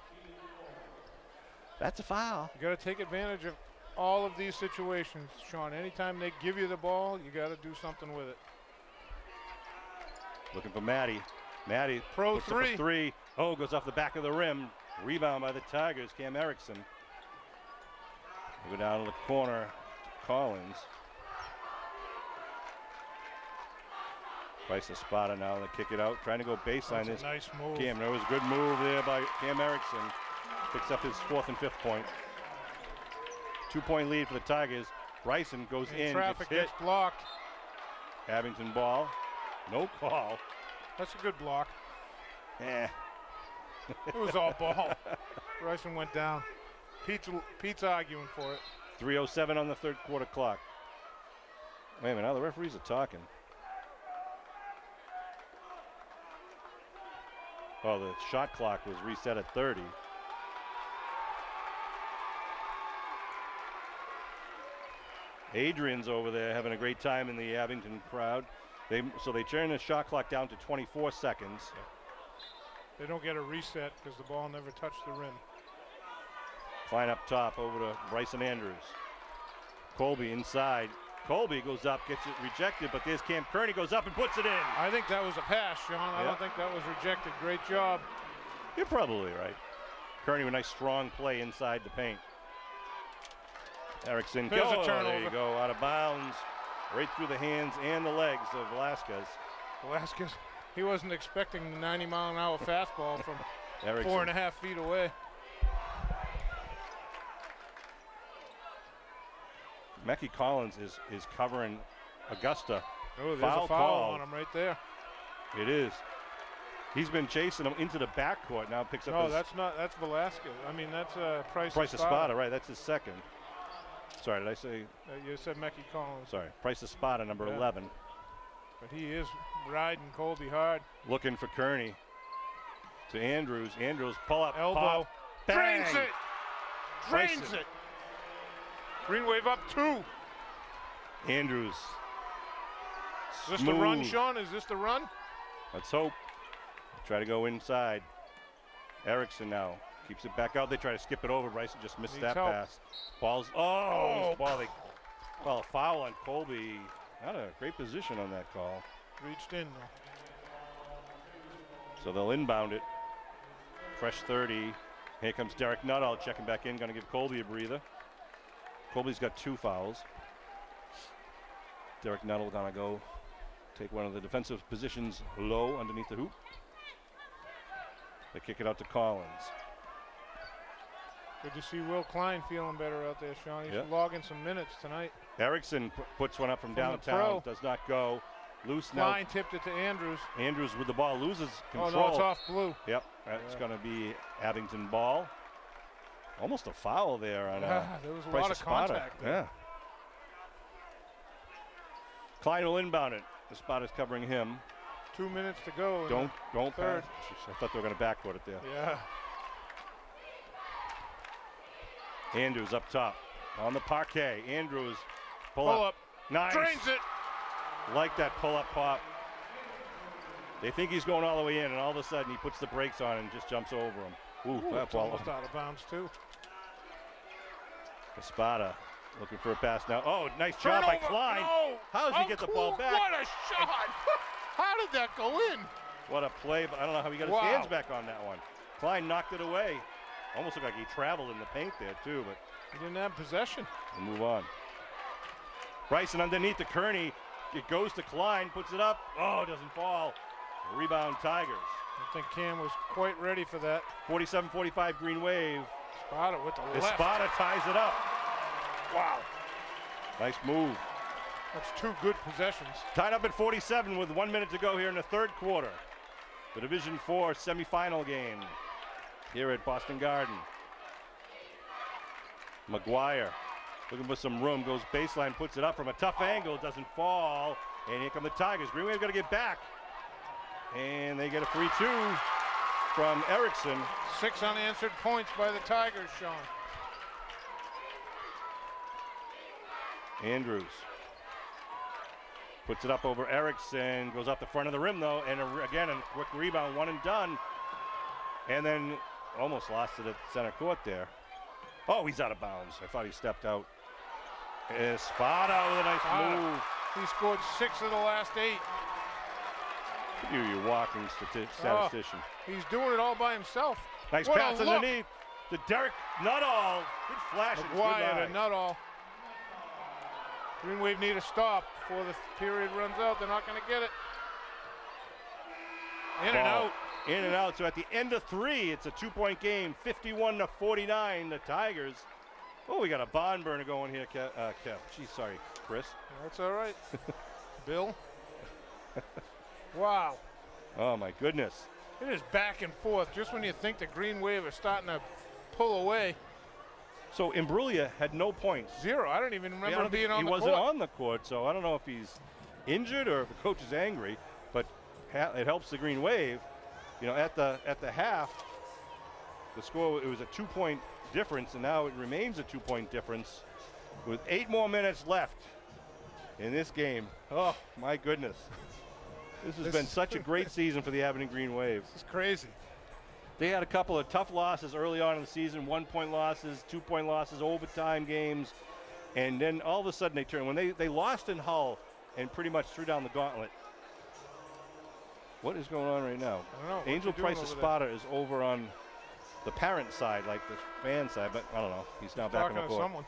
That's a foul. You got to take advantage of all of these situations, Sean. Anytime they give you the ball, you got to do something with it. Looking for Maddie. Maddie Pro puts up three. a 3. Oh, goes off the back of the rim. Rebound by the Tigers, Cam Erickson. They go down to the corner to Collins. Price a spotter now, they kick it out, trying to go baseline. That's a nice move. Cam, there was a good move there by Cam Erickson. Picks up his 4th and 5th point. 2-point lead for the Tigers. Bryson goes in, traffic gets hit. gets blocked. Abington ball, no call. That's a good block. Eh. It was all ball. Bryson went down. Pete's arguing for it. 3:07 on the third quarter clock. Wait a minute, now the referees are talking. Oh, the shot clock was reset at 30. Adrian's over there having a great time in the Abington crowd. So they turn the shot clock down to 24 seconds. They don't get a reset because the ball never touched the rim. Klein up top over to Bryson Andrews. Colby inside. Colby goes up, gets it rejected, but there's Cam Kearney, goes up and puts it in. I think that was a pass, Sean. I don't think that was rejected. Great job. You're probably right. Kearney with a nice strong play inside the paint. Erickson, There's a turnover. There you go, out of bounds, right through the hands and the legs of Velasquez. Velasquez, he wasn't expecting the 90-mile-an-hour fastball from Erickson. 4.5 feet away. Mickey Collins is covering Augusta. Oh, there's a foul on him right there. It is. He's been chasing him into the backcourt. Now picks up. No, that's Velasquez. I mean, that's Price Espada, right? That's his second. Sorry, did I say? You said Mickey Collins. Sorry, Price Espada, number 11. But he is riding Colby hard. Looking for Kearney. To Andrews. Andrews pull up. Elbow. Pop, bang. Drains it. Drains it. Green Wave up 2. Andrews. Is this the run, Sean? Is this the run? Let's hope. Try to go inside. Erickson now keeps it back out. They try to skip it over. Bryson just missed that pass. Ball's ball. They call a foul on Colby. Not a great position on that call. Reached in though. So they'll inbound it. Fresh 30. Here comes Derek Nuttall checking back in. Going to give Colby a breather. Colby's got 2 fouls. Derek Nuttall going to go take one of the defensive positions low underneath the hoop. They kick it out to Collins. Good to see Will Klein feeling better out there, Sean. He's logging some minutes tonight. Erickson puts one up from downtown. Does not go. Loose now. Klein tipped it to Andrews. Andrews with the ball loses control. Oh, no, it's off blue. Yep, that's going to be Abington ball. Almost a foul there on there was a lot of contact there. Yeah. Klein will inbound it. The spot is covering him. 2 minutes to go. Don't pass. I thought they were going to backcourt it there. Yeah. Andrews up top on the parquet. Andrews pull up. Nice. Drains it. Like that pull-up pop. They think he's going all the way in, and all of a sudden he puts the brakes on and just jumps over him. Ooh, that ball almost out of bounds too. Espada looking for a pass now. Oh, nice job by Klein. No. How does he get the ball back? What a shot! How did that go in? What a play, but I don't know how he got his hands back on that one. Klein knocked it away. Almost looked like he traveled in the paint there too, but he didn't have possession. We'll move on. Bryson underneath to Kearney. It goes to Klein, puts it up. Oh, it doesn't fall. Rebound Tigers. I think Cam was quite ready for that. 47-45 Green Wave. Espada with the left. Espada ties it up. Wow. Nice move. That's 2 good possessions. Tied up at 47 with 1 minute to go here in the third quarter. The Division IV semifinal game here at Boston Garden. McGuire looking for some room, goes baseline, puts it up from a tough angle, doesn't fall, and here come the Tigers. Green Wave got to get back, and they get a free 2 from Erickson. 6 unanswered points by the Tigers, Sean. Andrews puts it up over Erickson, goes off the front of the rim though, and again a quick rebound, 1 and done, and then almost lost it at center court there. Oh, he's out of bounds. I thought he stepped out. Espada with a nice move. He scored 6 of the last 8. You're walking statistician. He's doing it all by himself. Nice what pass underneath to Derek Nuttall. Good flash. McGuire to Nuttall. Green Wave need a stop before the period runs out. They're not going to get it. In and out. In and out. So at the end of 3, it's a 2-point game, 51-49. The Tigers. Oh, we got a barn burner going here, Kev. Geez, sorry, Chris. That's all right. Bill. Wow. Oh my goodness. It is back and forth. Just when you think the Green Wave are starting to pull away. So Imbruglia had no points. 0. I don't even remember him being on the court. He wasn't on the court, so I don't know if he's injured or if the coach is angry, but it helps the Green Wave. You know, at the half, the score, it was a 2-point difference, and now it remains a 2-point difference with 8 more minutes left in this game. Oh my goodness. This has been such a great season for the Abington Green Wave. This is crazy. They had a couple of tough losses early on in the season, 1-point losses, 2-point losses, overtime games, and then all of a sudden they turned. When they lost in Hull and pretty much threw down the gauntlet. What is going on right now? I don't know. Angel Price Espada is over on the parent side, like the fan side, but I don't know. He's now back on the court. Someone.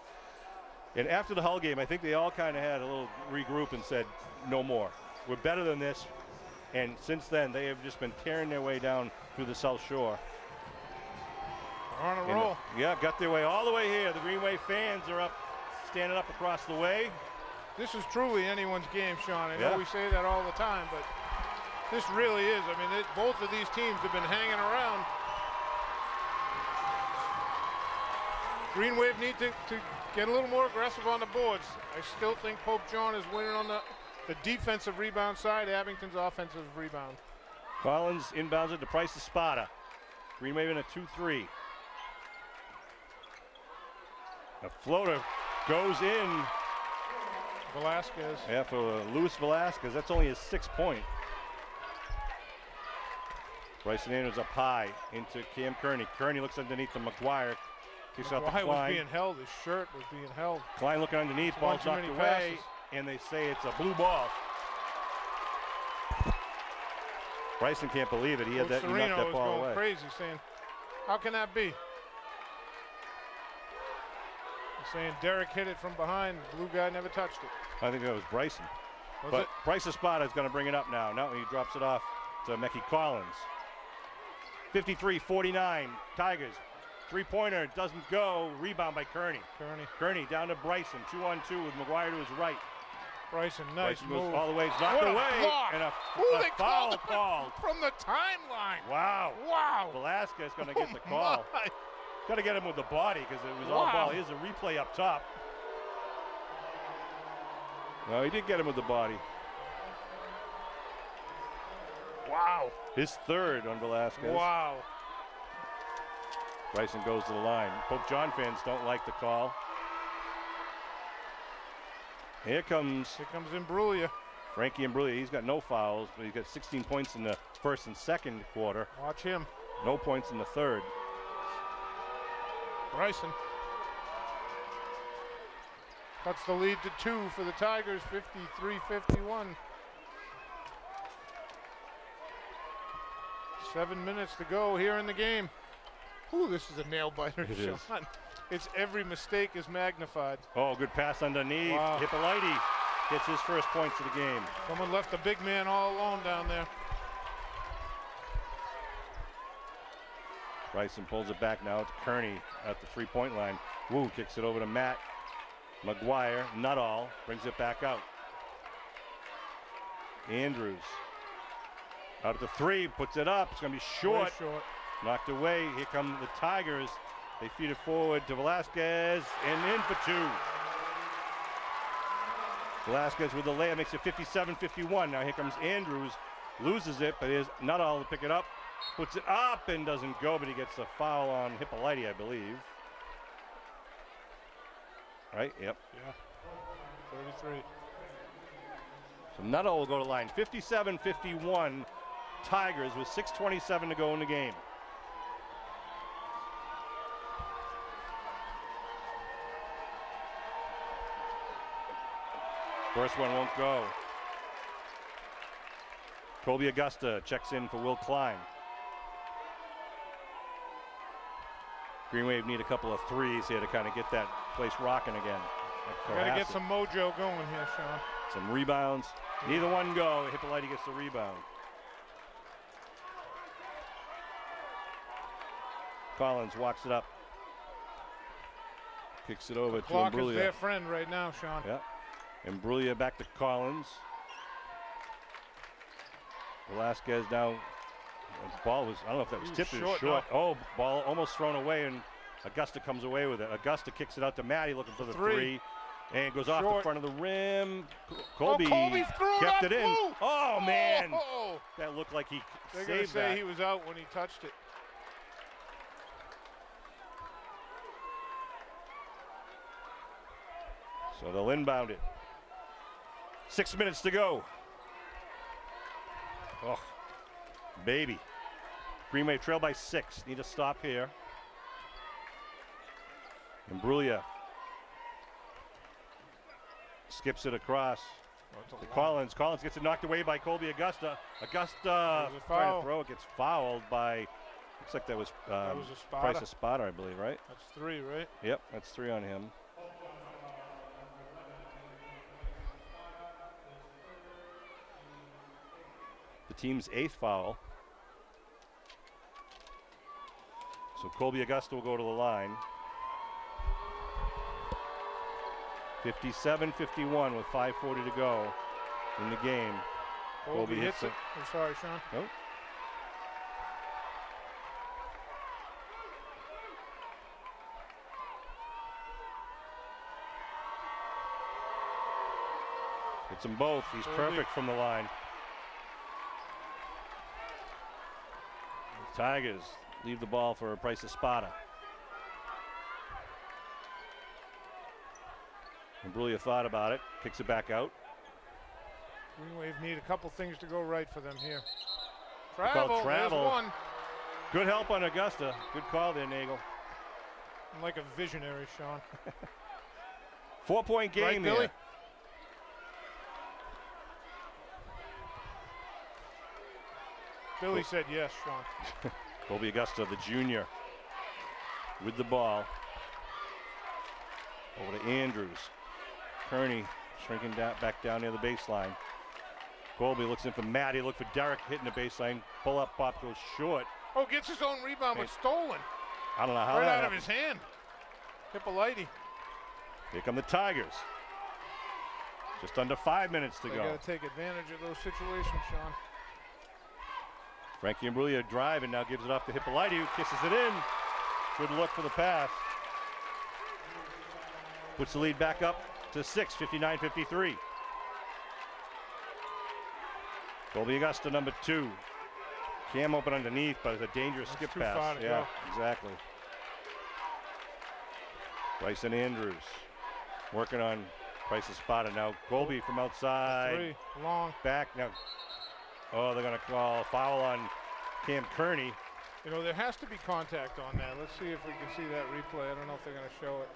And after the Hull game, I think they all kind of had a little regroup and said, no more. We're better than this. And since then, they have just been tearing their way down through the South Shore. On a roll. Yeah, got their way all the way here. The Green Wave fans are up, standing up across the way. This is truly anyone's game, Sean. I know we say that all the time, but this really is. I mean, both of these teams have been hanging around. Green Wave need to get a little more aggressive on the boards. I still think Pope John is winning on the defensive rebound side, Abington's offensive rebound. Collins inbounds it to Price Espada. Green Wave in a 2-3. A floater goes in. Velasquez. Yeah, for Luis Velasquez. That's only his 6th point. Bryson Andrews up high into Cam Kearney. Kearney looks underneath to McGuire. Kicks out to Klein. Was being held. His shirt was being held. Klein looking underneath. Ball's knocked away. And they say it's a blue ball. Bryson can't believe it. He had that. He knocked that ball away. Going crazy, saying, "How can that be?" He's saying Derek hit it from behind. The blue guy never touched it. I think that was Bryson. Was it? Price Espada is going to bring it up now. Now he drops it off to Mecky Collins. 53-49. Tigers. 3-pointer doesn't go. Rebound by Kearney. Kearney down to Bryson. 2-on-2 with McGuire to his right. Bryson, nice move. Goes all the way. It's knocked away. Block. And a foul called. From the timeline. Wow. Wow. Velasquez going to get the call. Got to get him with the body because it was all ball. Here's a replay up top. No, he did get him with the body. Wow. His 3rd on Velasquez. Wow. Bryson goes to the line. Pope John fans don't like the call. Here comes Imbruglia. Frankie Imbruglia. He's got no fouls, but he's got 16 points in the first and second quarter. Watch him. No points in the third. Bryson cuts the lead to 2 for the Tigers, 53-51. 7 minutes to go here in the game. Ooh, this is a nail biter, Sean. It's every mistake is magnified. Oh, good pass underneath. Wow. Hippolyte. gets his first points of the game. Someone left the big man all alone down there. Bryson pulls it back now to Kearney at the three-point line. Wu kicks it over to Matt. McGuire, Nuttall, brings it back out. Andrews out at the three, puts it up. It's going to be short. Knocked away. Here come the Tigers. They feed it forward to Velasquez and in for two. Velasquez with the layup makes it 57-51. Now here comes Andrews. Loses it, but here's Nuttall to pick it up. Puts it up and doesn't go, but he gets a foul on Hippolyte, I believe. Right? Yep. Yeah. 33. So Nuttall will go to the line. 57-51 Tigers with 6:27 to go in the game. First one won't go. Colby Augusta checks in for Will Klein. Green Wave need a couple of threes here to kind of get that place rocking again. Got to get some mojo going here, Sean. Some rebounds. Neither one go. Hippolyte gets the rebound. Collins walks it up. Kicks it over to Clock Imbruglia. is their friend right now, Sean. Yeah. Imbruglia back to Collins. Velasquez now. The ball was, I don't know if that was tipped or short. Oh, ball almost thrown away, and Augusta comes away with it. Augusta kicks it out to Matty looking for the three. And goes off the front of the rim. Colby kept it in. Oh, man. That looked like he They're saved going to say that. he was out when he touched it. So they'll inbound it. 6 minutes to go. Oh, baby. Green Wave trail by 6. Need a stop here. Imbruglia skips it across. Collins gets it knocked away by Colby Augusta. Augusta trying to throw it, gets fouled by, looks like that was Price Espada, I believe, right? That's 3, right? Yep, that's 3 on him. The team's 8th foul. So Colby Augusta will go to the line. 57-51 with 5:40 to go in the game. Colby hits it. I'm sorry, Sean. Nope. Hits them both. He's perfect from the line. The Tigers leave the ball for Price Espada. Imbruglia thought about it, kicks it back out. Green Wave need a couple things to go right for them here. Travel. There's one. Good help on Augusta. Good call there, Nagel. I'm like a visionary, Sean. 4-point game right, here. Billy? Billy said yes, Sean. Colby Augusta, the junior, with the ball. Over to Andrews. Kearney shrinking back down near the baseline. Colby looks in for Matty, look for Derek hitting the baseline. Pull up, pop goes short. Oh, gets his own rebound, but stolen. I don't know how right that out of his hand. Hippolyte. Here come the Tigers. Just under 5 minutes to go. Got to take advantage of those situations, Sean. Frankie Imbruglia driving, now gives it off to Hippolyte, who kisses it in. Good look for the pass. Puts the lead back up to 6, 59-53. Colby Augusta, number 2. Cam open underneath, but it's a dangerous skip pass. Yeah, exactly. Bryson Andrews working on Price's spot. Now Colby from outside. 3, long. Back now. Oh, they're going to call a foul on Cam Kearney. You know, there has to be contact on that. Let's see if we can see that replay. I don't know if they're going to show it.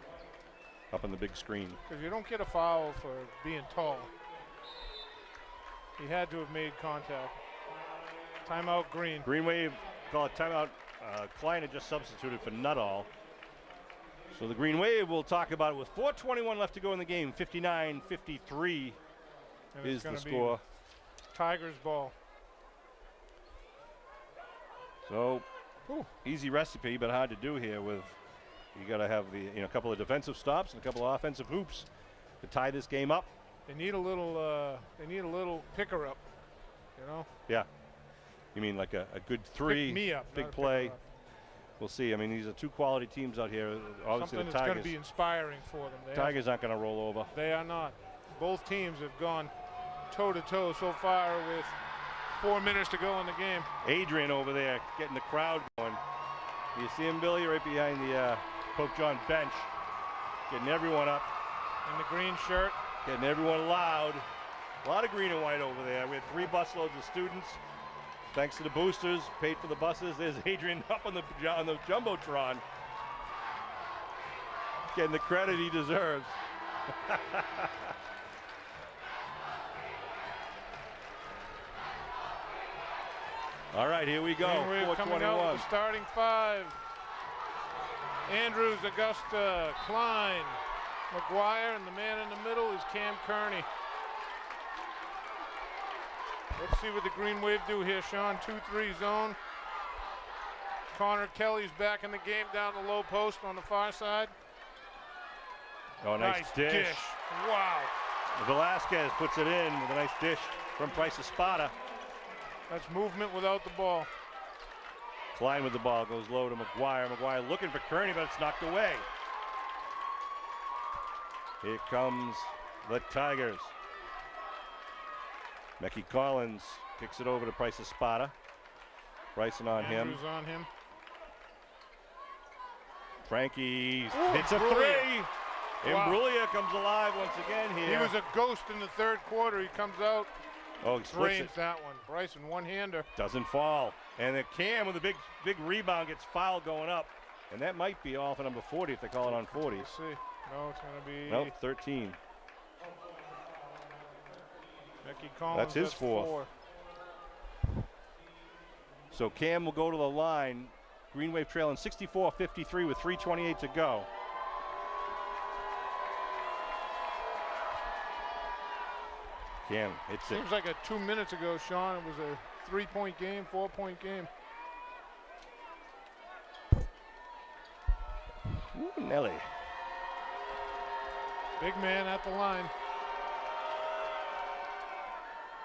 Up on the big screen. Because you don't get a foul for being tall. He had to have made contact. Timeout, Green. Green Wave call it timeout. Klein had just substituted for Nuttall. So the Green Wave will talk about it with 4:21 left to go in the game. 59-53 And is the score. Tigers ball. So, easy recipe, but hard to do here. With you got to have a couple of defensive stops and a couple of offensive hoops to tie this game up. They need a little. They need a little picker up. You know. Yeah. You mean like a good three? Pick me up. Big play. We'll see. I mean, these are two quality teams out here. Obviously, Something the that's Tigers. going to be inspiring for them. Tigers aren't going to roll over. They are not. Both teams have gone toe-to-toe so far with 4 minutes to go in the game. Adrian over there getting the crowd going. You see him, Billy, right behind the Pope John bench, getting everyone up. In the green shirt. Getting everyone loud. A lot of green and white over there. We had 3 busloads of students. Thanks to the boosters, paid for the buses. There's Adrian up on the Jumbotron. Getting the credit he deserves. All right, here we go. Greenwave coming out with the starting 5. Andrews, Augusta, Klein, McGuire, and the man in the middle is Cam Kearney. Let's see what the Green Wave do here, Sean. 2-3 zone. Connor Kelly's back in the game down the low post on the far side. Oh, nice dish. Wow. Velasquez puts it in with a nice dish from Price Espada. That's movement without the ball. Klein with the ball goes low to McGuire. McGuire looking for Kearney, but it's knocked away. Here comes the Tigers. Mecky Collins kicks it over to Price Espada. Bryson on him. Andrews on him. Frankie hits a 3. Imbruglia comes alive once again here. He was a ghost in the 3rd quarter. He comes out. Oh, he splits it. That one. Bryson, one-hander. Doesn't fall. And then Cam with a big rebound gets fouled going up. And that might be all for number 40 if they call it on 40. Let's see. No, it's going to be... Nope, 13. Mecky Collins, that's his 4th. So Cam will go to the line. Green Wave trailing 64-53 with 3:28 to go. Cam hits it. Seems like 2 minutes ago, Sean, it was a 3-point game, 4-point game. Ooh, Nelly. Big man at the line.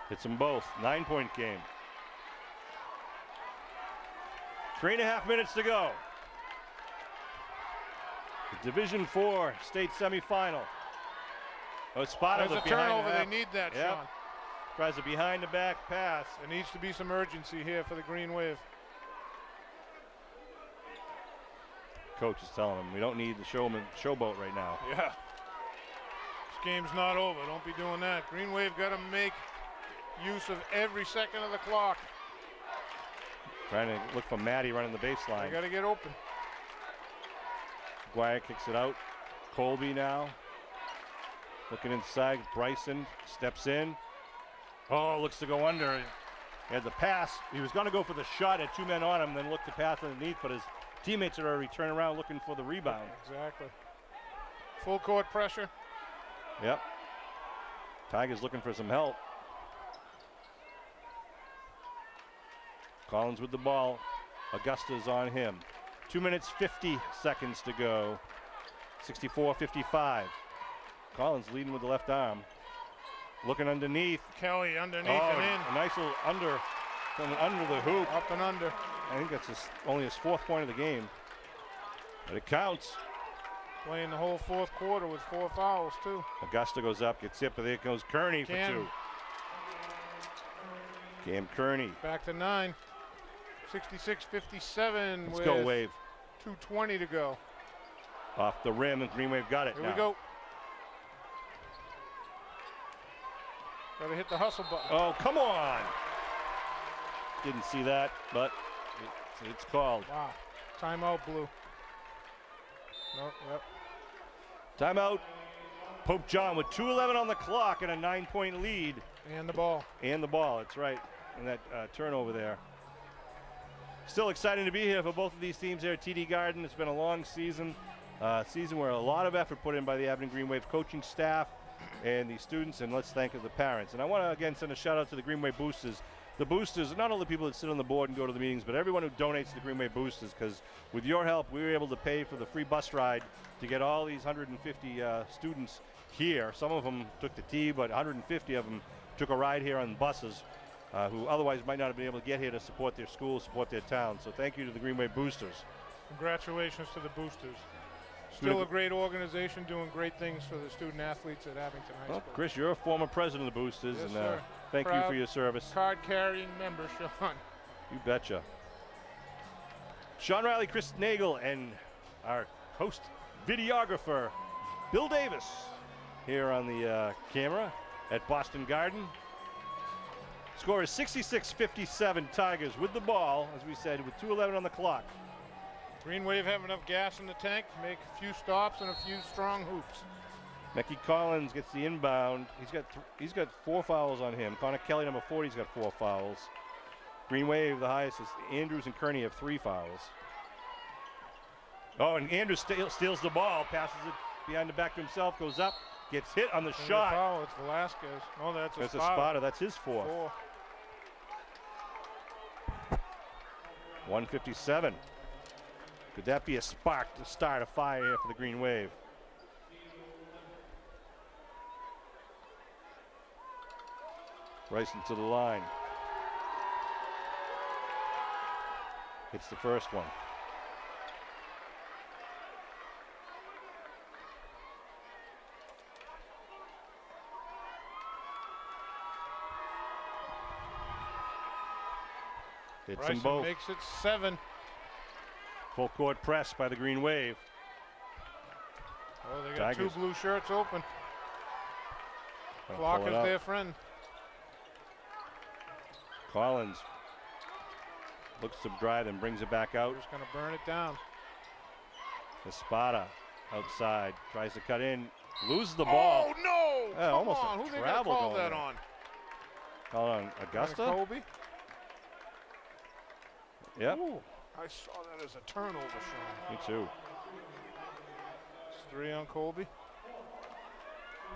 Hits them both. 9-point game. 3.5 minutes to go. The Division IV state semifinal. Oh, spotted There's a turnover. They need that, yep. Sean. Tries a behind-the-back pass. There needs to be some urgency here for the Green Wave. Coach is telling him we don't need the showboat right now. Yeah. This game's not over. Don't be doing that. Green Wave got to make use of every second of the clock. Trying to look for Maddie running the baseline. They got to get open. McGuire kicks it out. Colby now. Looking inside. Bryson steps in. Oh, looks to go under. He had the pass. He was going to go for the shot, had 2 men on him, then looked to pass underneath, but his teammates had already turned around looking for the rebound. Exactly. Full court pressure. Yep. Tigers looking for some help. Collins with the ball. Augusta's on him. 2 minutes, 50 seconds to go. 64-55. Collins leading with the left arm. Looking underneath. Kelly underneath and in. A nice little under the hoop. Up and under. I think that's only his 4th point of the game. But it counts. Playing the whole 4th quarter with 4 fouls, too. Augusta goes up, gets hit, but there goes Kearney for 2. Cam Kearney. Back to 9. 66-57. Let's go, Wave. 2:20 to go. Off the rim, and Green Wave got it. Here we go. Got to hit the hustle button. Oh, come on. Didn't see that, but it's called. Wow. Timeout, Blue. Nope, yep. Timeout. Pope John with 2:11 on the clock and a 9-point lead. And the ball. And the ball, that's right. And that turnover there. Still exciting to be here for both of these teams here at TD Garden. It's been a long season. Season where a lot of effort put in by the Abington Green Wave coaching staff. and the students, and let's thank the parents. And I want to again send a shout out to the Greenway Boosters. The Boosters, not only the people that sit on the board and go to the meetings, but everyone who donates to the Greenway Boosters, because with your help, we were able to pay for the free bus ride to get all these 150 students here. Some of them took the T, but 150 of them took a ride here on buses, who otherwise might not have been able to get here to support their schools, support their town. So thank you to the Greenway Boosters. Congratulations to the Boosters. Still a great organization doing great things for the student athletes at Abington High School. Chris, you're a former president of the Boosters, Yes, and sir. thank you for your service. Card-carrying member, Sean. You betcha. Sean Riley, Chris Nagel, and our host videographer, Bill Davis, here on the camera at Boston Garden. Score is 66-57 Tigers with the ball, as we said, with 2:11 on the clock. Green Wave have enough gas in the tank to make a few stops and a few strong hoops. Mickey Collins gets the inbound. He's got 4 fouls on him. Connor Kelly, number 40, has got 4 fouls. Green Wave, the highest is Andrews and Kearney have 3 fouls. Oh, and Andrews steals the ball, passes it behind the back to himself, goes up, gets hit on the shot. Foul, it's Velasquez. Oh, that's a That's Espada. That's his 4th. 157. Could that be a spark to start a fire here for the Green Wave? Bryson to the line. Hits the first one. Hits them both. Makes it 7. Full court press by the Green Wave. Oh, they got Tigers. 2 blue shirts open. Gonna Clock pull it is out. their friend. Collins looks to drive and brings it back out. Just going to burn it down. Espada outside, tries to cut in, loses the ball. Oh, no! Yeah, Come almost on, a who they travel gonna call going that there. on? Call on Augusta? Colby? Yep. Ooh, I saw that as a turnover, Sean. Me too. It's 3 on Colby. Is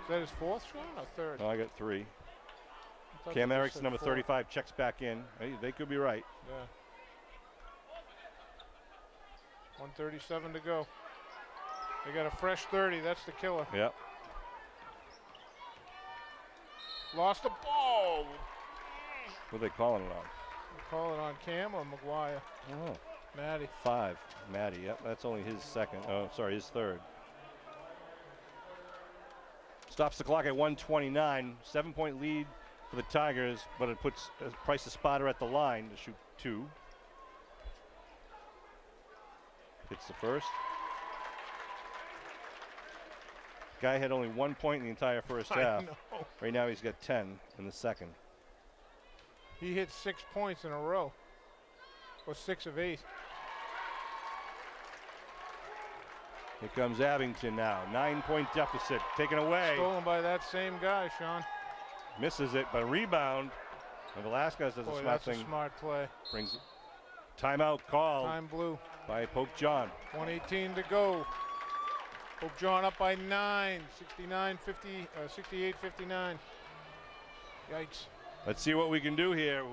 that his 4th, Sean, or 3rd? Oh, I got 3. I thought Cam you just Erickson, said number 4. 35, checks back in. Hey, they could be right. Yeah. 1:37 to go. They got a fresh 30. That's the killer. Yep. Lost the ball. What are they calling it on? Call it on Cam or McGuire? Oh, Maddie. 5. Maddie, yep, that's only his 2nd. Oh, sorry, his 3rd. Stops the clock at 1:29. 7-point lead for the Tigers, but it puts Price Espada at the line to shoot 2. Hits the first. Guy had only 1 point in the entire first half. I know. Right now he's got 10 in the second. He hit 6 points in a row. Or 6 of 8. Here comes Abington now. 9-point deficit taken away. Stolen by that same guy, Sean. Misses it, but rebound. And Velasquez does a Boy, smart that's thing. a smart play. Brings timeout called Time blue. by Pope John. 1:18 to go. Pope John up by 9. 68-59. Yikes. Let's see what we can do here.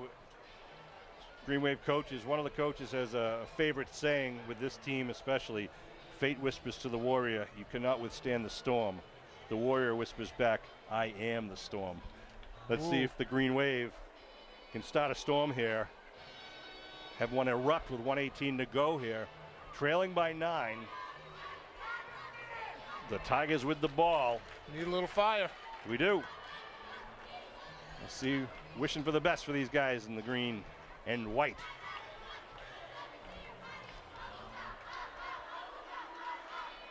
Green Wave coaches, one of the coaches has a favorite saying with this team especially. Fate whispers to the warrior, you cannot withstand the storm. The warrior whispers back, I am the storm. Let's see if the Green Wave can start a storm here. Have one erupt with 1:18 to go here. Trailing by 9. The Tigers with the ball. Need a little fire. We do. Let's see, wishing for the best for these guys in the green and white.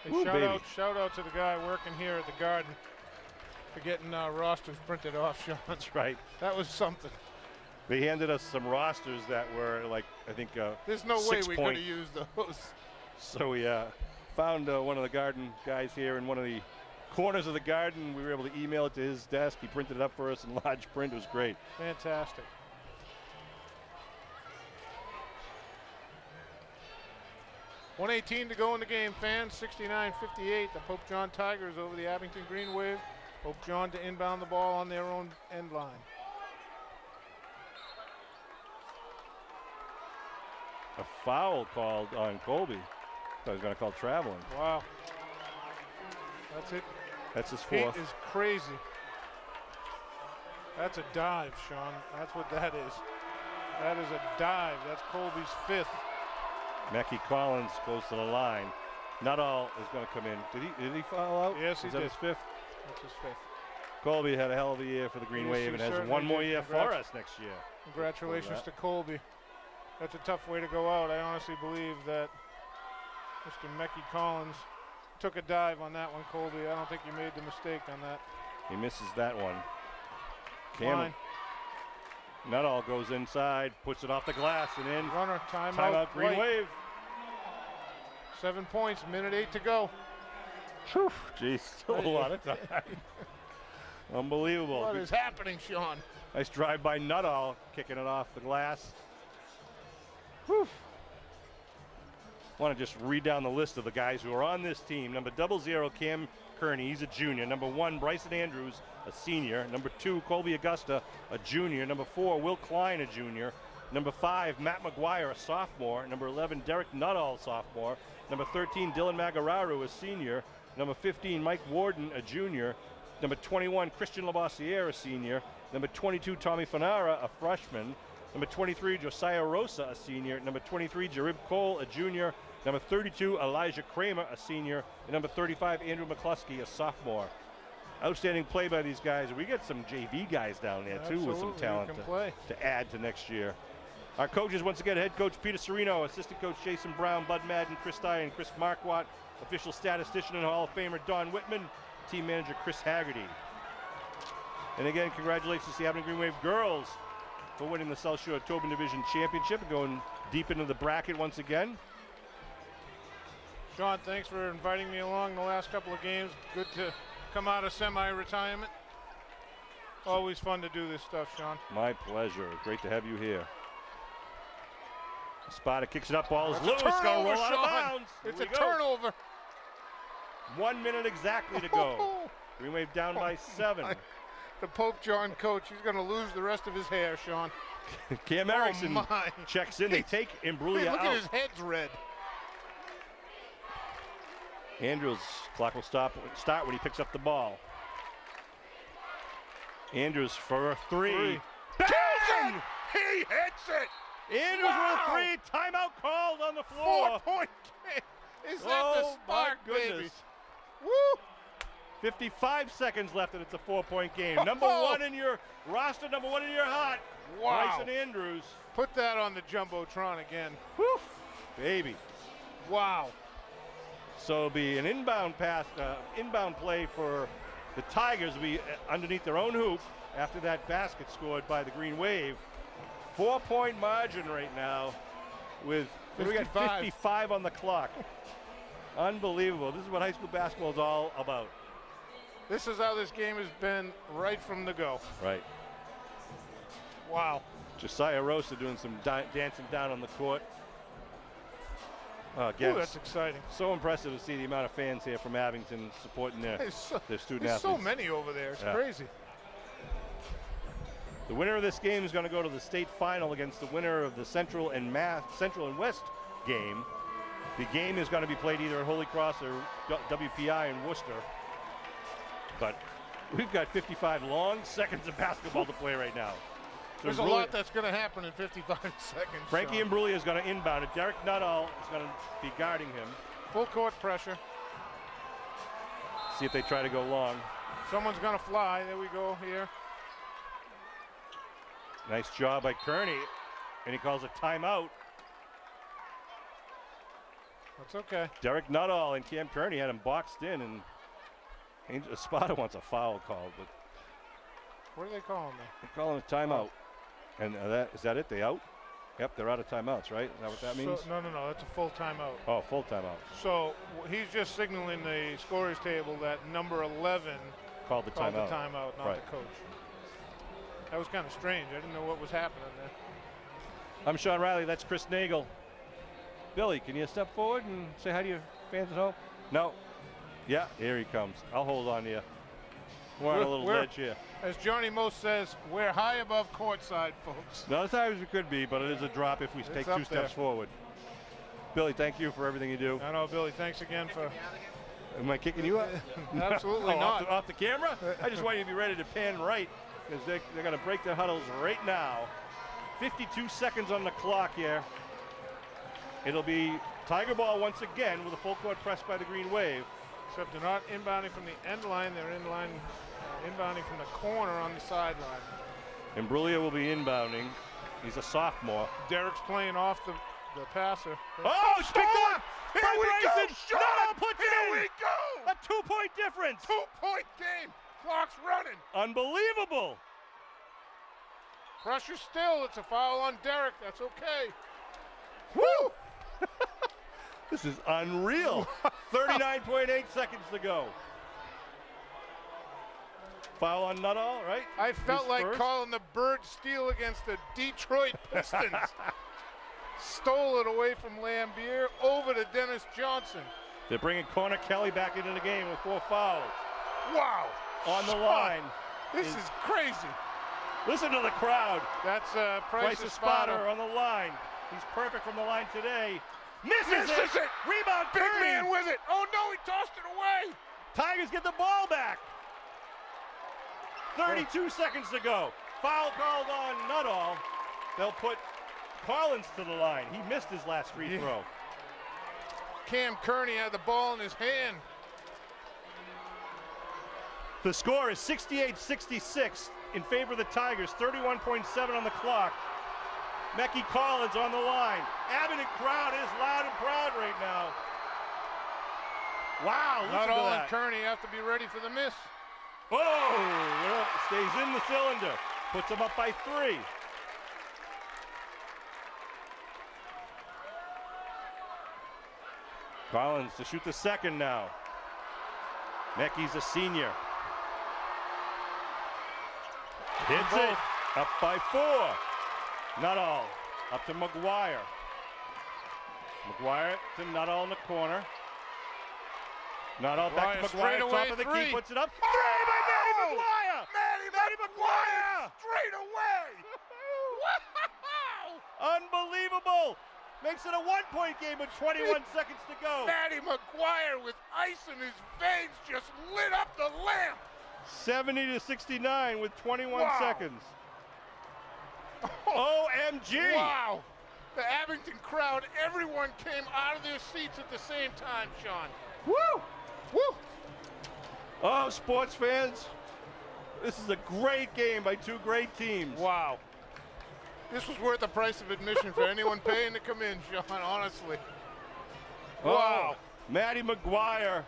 Hey, Ooh, shout out to the guy working here at the Garden for getting rosters printed off, Sean. That's right. That was something. They handed us some rosters that were like, I think, There's no way we 6 point. could have used those. So we found one of the Garden guys here in one of the corners of the Garden. We were able to email it to his desk. He printed it up for us in large print. It was great. Fantastic. $1:18 to go in the game, fans. 69-58. The Pope John Tigers over the Abington Green Wave. Pope John to inbound the ball on their own end line. A foul called on Colby. Thought he was going to call traveling. Wow. That's it. That's his fourth. He is crazy. That's a dive, Sean. That's what that is. That is a dive. That's Colby's fifth. Mackie Collins goes to the line. Nuttall is going to come in. Did he foul out? Yes, he is did. That his fifth? That's his fifth. Colby had a hell of a year for the Green Yes, Wave he and has certainly one more did. year for us next year. Congratulations to Colby. That's a tough way to go out. I honestly believe that Mr. Mackie Collins took a dive on that one, Colby. I don't think you made the mistake on that. He misses that one. Line. Nuttall goes inside, puts it off the glass and in. Runner, Timeout, Green Wave. 7 points, minute 8 to go. Whew, geez, still a lot of time. Unbelievable. What is happening, Sean? Nice drive by Nuttall, kicking it off the glass. Whew. Want to just read down the list of the guys who are on this team. Number 00, Cam Kearney, he's a junior. Number 1, Bryson Andrews, a senior. Number 2, Colby Augusta, a junior. Number 4, Will Klein, a junior. Number 5, Matt McGuire, a sophomore. Number 11, Derek Nuttall, sophomore. Number 13, Dylan Magararu, a senior. Number 15, Mike Warden, a junior. Number 21, Christian Labossiere, a senior. Number 22, Tommy Fanara, a freshman. Number 23, Josiah Rosa, a senior. Number 23, Jarib Cole, a junior. Number 32, Elijah Kramer, a senior. And number 35, Andrew McCluskey, a sophomore. Outstanding play by these guys. We get some JV guys down there, too, with some talent to add to next year. Our coaches, once again, head coach Peter Serino, assistant coach Jason Brown, Bud Madden, Chris Dye, and Chris Marquardt, official statistician and Hall of Famer Don Whitman, team manager Chris Haggerty. And again, congratulations to the Abington Green Wave girls for winning the South Shore Tobin Division Championship and going deep into the bracket once again. Sean, thanks for inviting me along the last couple of games. Good to come out of semi-retirement. Always fun to do this stuff, Sean. My pleasure. Great to have you here. Spada kicks it up, ball is loose, going to roll out of bounds. It's a turnover. 1 minute exactly to go. Green Wave down by 7. The Pope John coach, he's going to lose the rest of his hair, Sean. Cam Erickson checks in. They take Imbruglia out. Look at his head's red. Andrews' clock will start when he picks up the ball. Andrews for a 3. Bang! He hits it! Andrews with a 3. Timeout called on the floor. 4-point game. Is that the spark, baby? Woo! 55 seconds left, and it's a 4-point game. Number 1 in your roster, number 1 in your heart. Wow. Bryson Andrews. Put that on the Jumbotron again. Whew, baby. Wow. So it'll be an inbound pass, inbound play for the Tigers. Will be underneath their own hoop after that basket scored by the Green Wave. 4-point margin right now with 55 on the clock. Unbelievable. This is what high school basketball is all about. This is how this game has been right from the go. Right. Wow. Josiah Rosa doing some dancing down on the court. Again, ooh, that's exciting. So impressive to see the amount of fans here from Abington supporting their student athletes. There's so many over there. It's crazy. The winner of this game is going to go to the state final against the winner of the Central and West game. The game is going to be played either at Holy Cross or WPI in Worcester. But we've got 55 long seconds of basketball to play right now. So there's a lot that's going to happen in 55 seconds. Frankie Imbruglia is going to inbound it. Derek Nuttall is going to be guarding him. Full court pressure. See if they try to go long. Someone's going to fly. There we go here. Nice job by Kearney. And he calls a timeout. That's okay. Derek Nuttall and Cam Kearney had him boxed in, and Spada wants a foul called. But what are they calling there? they're calling a timeout. And is that it? They out? Yep, they're out of timeouts, right? Is that what that means? No. That's a full timeout. Oh, full timeout. So he's just signaling the scorers table that number 11 called the timeout, not the coach. That was kind of strange. I didn't know what was happening there. I'm Sean Riley. That's Chris Nagel. Billy, can you step forward and say hi to your fans at home? No. Yeah, here he comes. I'll hold on to you. We're on a little ledge here. As Johnny Most says, we're high above courtside, folks. Not as high as we could be, but it is a drop if we take 2 steps forward. Billy, thank you for everything you do. I know, Billy. Thanks again for. Am I kicking you up? Absolutely not. Off the camera? I just want you to be ready to pan right, because they're going to break the huddles right now. 52 seconds on the clock here. It'll be Tiger ball once again with a full court press by the Green Wave. Except they're not inbounding from the end line. They're inbounding from the corner on the sideline. Imbruglia will be inbounding. He's a sophomore. Derek's playing off the passer. Oh, it's picked up! Here by we Bryson. go, Sean! No, puts it Here in. we go! A 2-point difference. 2-point game. Clock's running. Unbelievable. Pressure still. It's a foul on Derek. That's okay. Woo! This is unreal. 39.8 seconds to go. Foul on Nuttall, right? I felt His like first. calling the bird steal against the Detroit Pistons. Stole it away from Lambier over to Dennis Johnson. They're bringing Connor Kelly back into the game with 4 fouls. Wow. On the Sean, line. This is crazy. Listen to the crowd. That's Price Spotter Spotter. on the line. He's perfect from the line today. Misses Misses it. Rebound. Big Kearney. man with it. Oh, no, he tossed it away. Tigers get the ball back. 32 seconds to go. Foul called on Nuttall. They'll put Collins to the line. He missed his last free throw. Cam Kearney had the ball in his hand. The score is 68-66 in favor of the Tigers. 31.7 on the clock. Mecky Collins on the line. Abington crowd is loud and proud right now. Wow, listen to Nuttall that. and Kearney have to be ready for the miss. Whoa! Stays in the cylinder. Puts them up by 3. Collins to shoot the second now. Mecky's a senior. Hits it. Up by 4. Nuttall up to McGuire. McGuire to Nuttall in the corner. Nuttall back to McGuire, top of the key, puts it up. 3 by Matty McGuire! Matty McGuire! Straight away! Wow! Unbelievable! Makes it a 1-point game with 21 seconds to go. Matty McGuire with ice in his veins just lit up the lamp. 70-69 with 21 Wow. seconds. OMG! Wow. The Abington crowd, everyone came out of their seats at the same time, Sean. Woo! Woo! Oh, sports fans, this is a great game by 2 great teams. Wow. This was worth the price of admission for anyone paying to come in, Sean, honestly. Wow. Oh, Matty McGuire,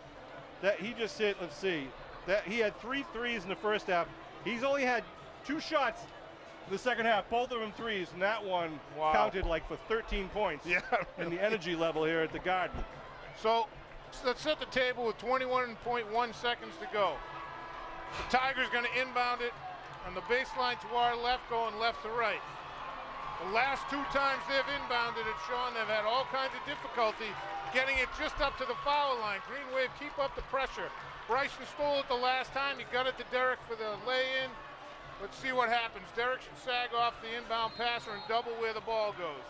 that he just hit, let's see, that he had 3 threes in the first half. He's only had 2 shots in the second half, both of them threes, and that one counted like for 13 points. Yeah. In the energy level here at the Garden. So let's set the table with 21.1 seconds to go. The Tigers going to inbound it on the baseline to our left, going left to right. The last 2 times they've inbounded it, Sean, they've had all kinds of difficulty getting it just up to the foul line. Green Wave keep up the pressure. Bryson stole it the last time. He got it to Derek for the lay-in. Let's see what happens. Derek should sag off the inbound passer and double where the ball goes.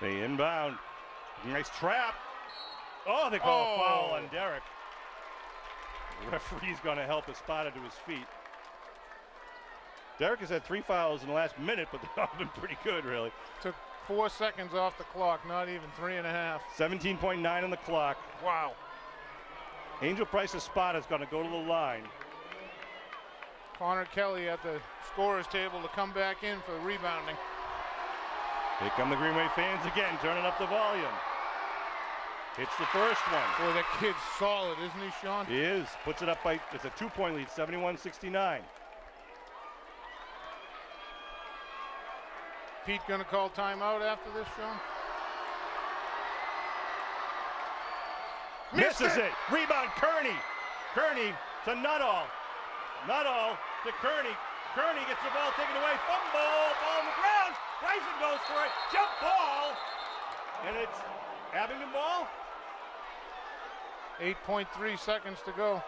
They inbound. Nice trap. Oh, they call a foul on Derek. The referee's going to help Espada to his feet. Derek has had 3 fouls in the last minute, but they've all been pretty good, really. Took 4 seconds off the clock, not even 3.5. 17.9 on the clock. Wow. Angel Price Espada's going to go to the line. Connor Kelly at the scorer's table to come back in for the rebounding. Here come the Green Wave fans again, turning up the volume. Hits the first one. Boy, that kid's solid, isn't he, Sean? He is. Puts it up by, it's a 2-point lead, 71-69. Pete gonna call timeout after this, Sean? Misses it. Rebound, Kearney. Kearney to Nuttall. Nuttall to Kearney. Kearney gets the ball taken away. Fumble. Ball on the ground. Bryson goes for it. Jump ball. And it's Abington ball. 8.3 seconds to go.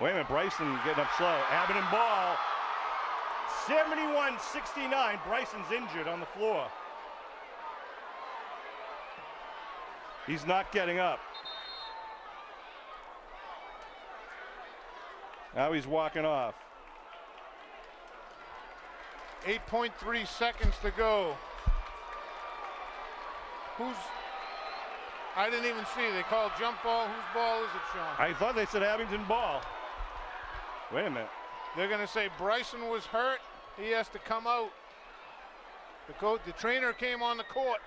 Wait a minute, Bryson getting up slow. Abington ball. 71-69. Bryson's injured on the floor. He's not getting up. Now he's walking off. 8.3 seconds to go. I didn't even see. They called jump ball. Whose ball is it, Sean? I thought they said Abington ball. Wait a minute. They're going to say Bryson was hurt. He has to come out. The trainer came on the court.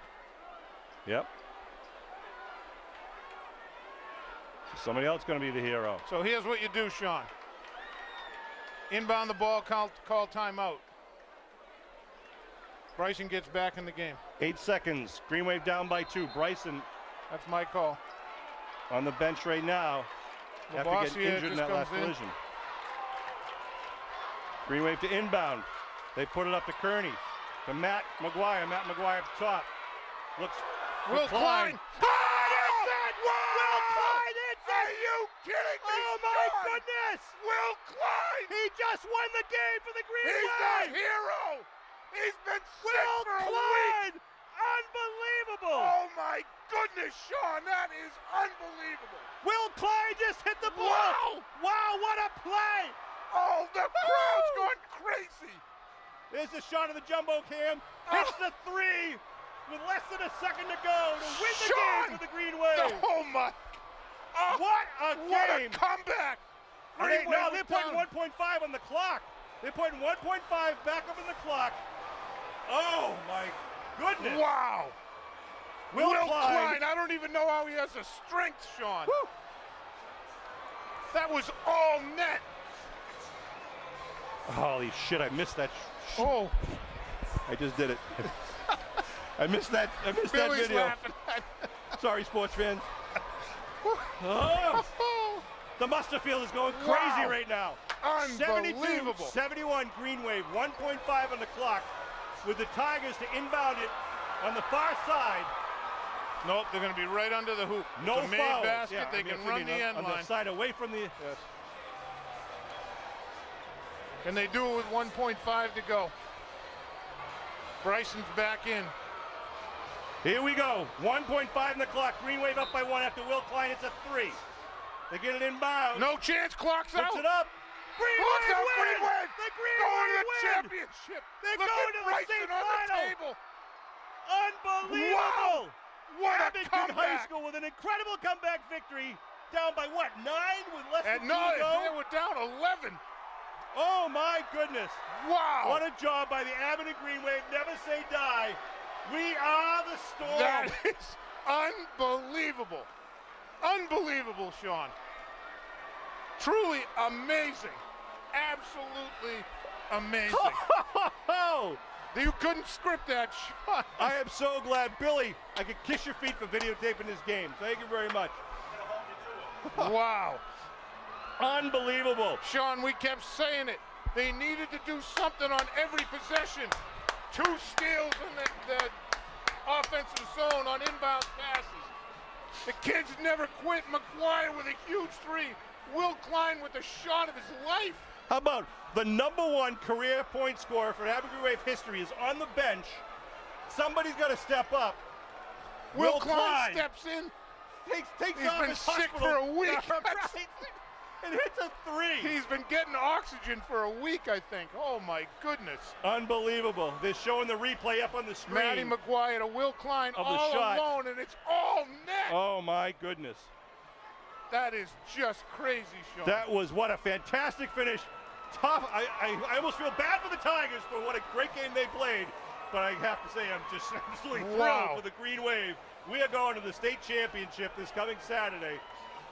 Yep. Somebody else going to be the hero. So here's what you do, Sean. Inbound the ball, call timeout. Bryson gets back in the game. 8 seconds. Green Wave down by 2. Bryson. That's my call. On the bench right now. After getting injured in that last collision. Green Wave to inbound. They put it up to Kearney. To Matt McGuire. Matt McGuire up top. Looks for Will Klein. Will Klein, are you kidding me? Oh my goodness! Will Klein! He just won the game for the Green He's Wave! a hero! He's been sick Will for a Klein! week! Unbelievable! Oh my goodness, Sean, that is unbelievable! Will Klein just hit the ball! Wow! Wow, what a play! Oh, the crowd's gone crazy! There's the shot of the jumbo cam. Hits the 3 with less than a second to go to win the game for the Green Wave. Oh my! Oh, what a what game! a comeback! They're putting 1.5 on the clock. They're putting 1.5 back up on the clock. Oh my goodness! Wow! Will Klein, I don't even know how he has the strength, Sean. Woo. That was all net. Holy shit! I missed that. Oh, I just did it. I missed that. I missed Billy's that video. laughing. Sorry, sports fans. Oh, the muster field is going crazy right now. Unbelievable. 72-71 Green Wave, 1.5 on the clock, with the Tigers to inbound it on the far side. Nope, they're going to be right under the hoop. No it's a made fouls. basket. Yeah, they can run the end on line. the side away from the. Yes. And they do it with 1.5 to go. Bryson's back in. Here we go. 1.5 on the clock. Green Wave up by 1 after Will Klein. It's a 3. They get it inbound. No chance. Clock's out. Puts it up. Green Clock's Wave out. wins. Green Wave. The Green Going to Wave the wins. championship. They're Look going at to the Bryson state on final. the table. Unbelievable. Wow. What a Abington High comeback. School with an incredible comeback victory. Down by what? 9 with less At than 2 9, to go? they were down 11. Oh my goodness. Wow. What a job by the Abington Green Wave. Never say die. We are the Storm. That is unbelievable. Unbelievable, Sean. Truly amazing. Absolutely amazing. You couldn't script that, Sean. I am so glad. Billy, I could kiss your feet for videotaping this game. Thank you very much. Wow. Unbelievable. Sean, we kept saying it. They needed to do something on every possession. 2 steals in the offensive zone on inbound passes. The kids never quit. McGuire with a huge 3. Will Klein with the shot of his life. How about the #1 career point scorer for Abington Green Wave history is on the bench. Somebody's got to step up. Will Klein steps in. Takes He's off been his sick hospital for a week. And hits a 3. He's been getting oxygen for a week, I think. Oh, my goodness. Unbelievable. They're showing the replay up on the screen. Matty McGuire to Will Klein of the all shot. alone, and it's all net. Oh, my goodness. That is just crazy, Sean. That was what a fantastic finish. Tough. I almost feel bad for the Tigers for what a great game they played. But I have to say, I'm just absolutely thrilled for the Green Wave. We are going to the state championship this coming Saturday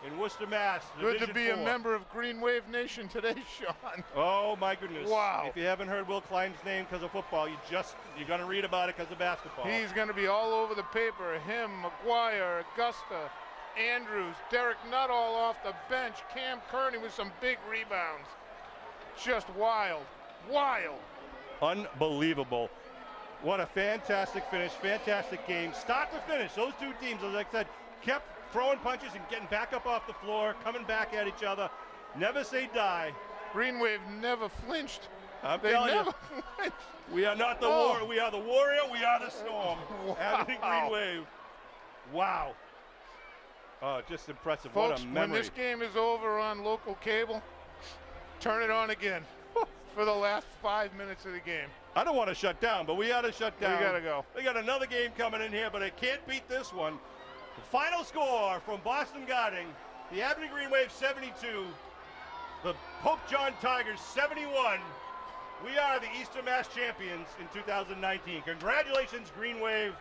in Worcester, Mass. Good to Division be 4. a member of Green Wave Nation today, Sean. Oh my goodness! Wow! If you haven't heard Will Klein's name because of football, you're going to read about it because of basketball. He's going to be all over the paper. Him, McGuire, Augusta, Andrews, Derek Nuttall off the bench, Cam Kearney with some big rebounds. Just wild, wild. Unbelievable. What a fantastic finish, fantastic game. Start to finish, those two teams, as I said, kept throwing punches and getting back up off the floor, coming back at each other. Never say die. Green Wave never flinched. I'm They telling never you, flinched. we are not the war. We are the warrior. We are the storm. Abington Green Wave. Wow. Oh, just impressive. Folks, what a memory. when this game is over on local cable, turn it on again for the last 5 minutes of the game. I don't want to shut down, but we got to shut down. We got to go. We got another game coming in here, but I can't beat this one. The final score from Boston Garden, the Abington Green Wave 72, the Pope John Tigers 71. We are the Eastern Mass champions in 2019. Congratulations, Green Wave.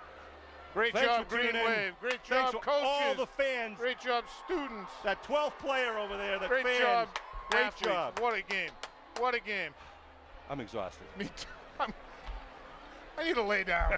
Great Thanks job, for Green tuning in. Wave. Great Thanks job, to all coaches. the fans. Great job, students. That 12th player over there, the Great fans. job, Great athletes. job. What a game. What a game. I'm exhausted. Me too. I need to lay down.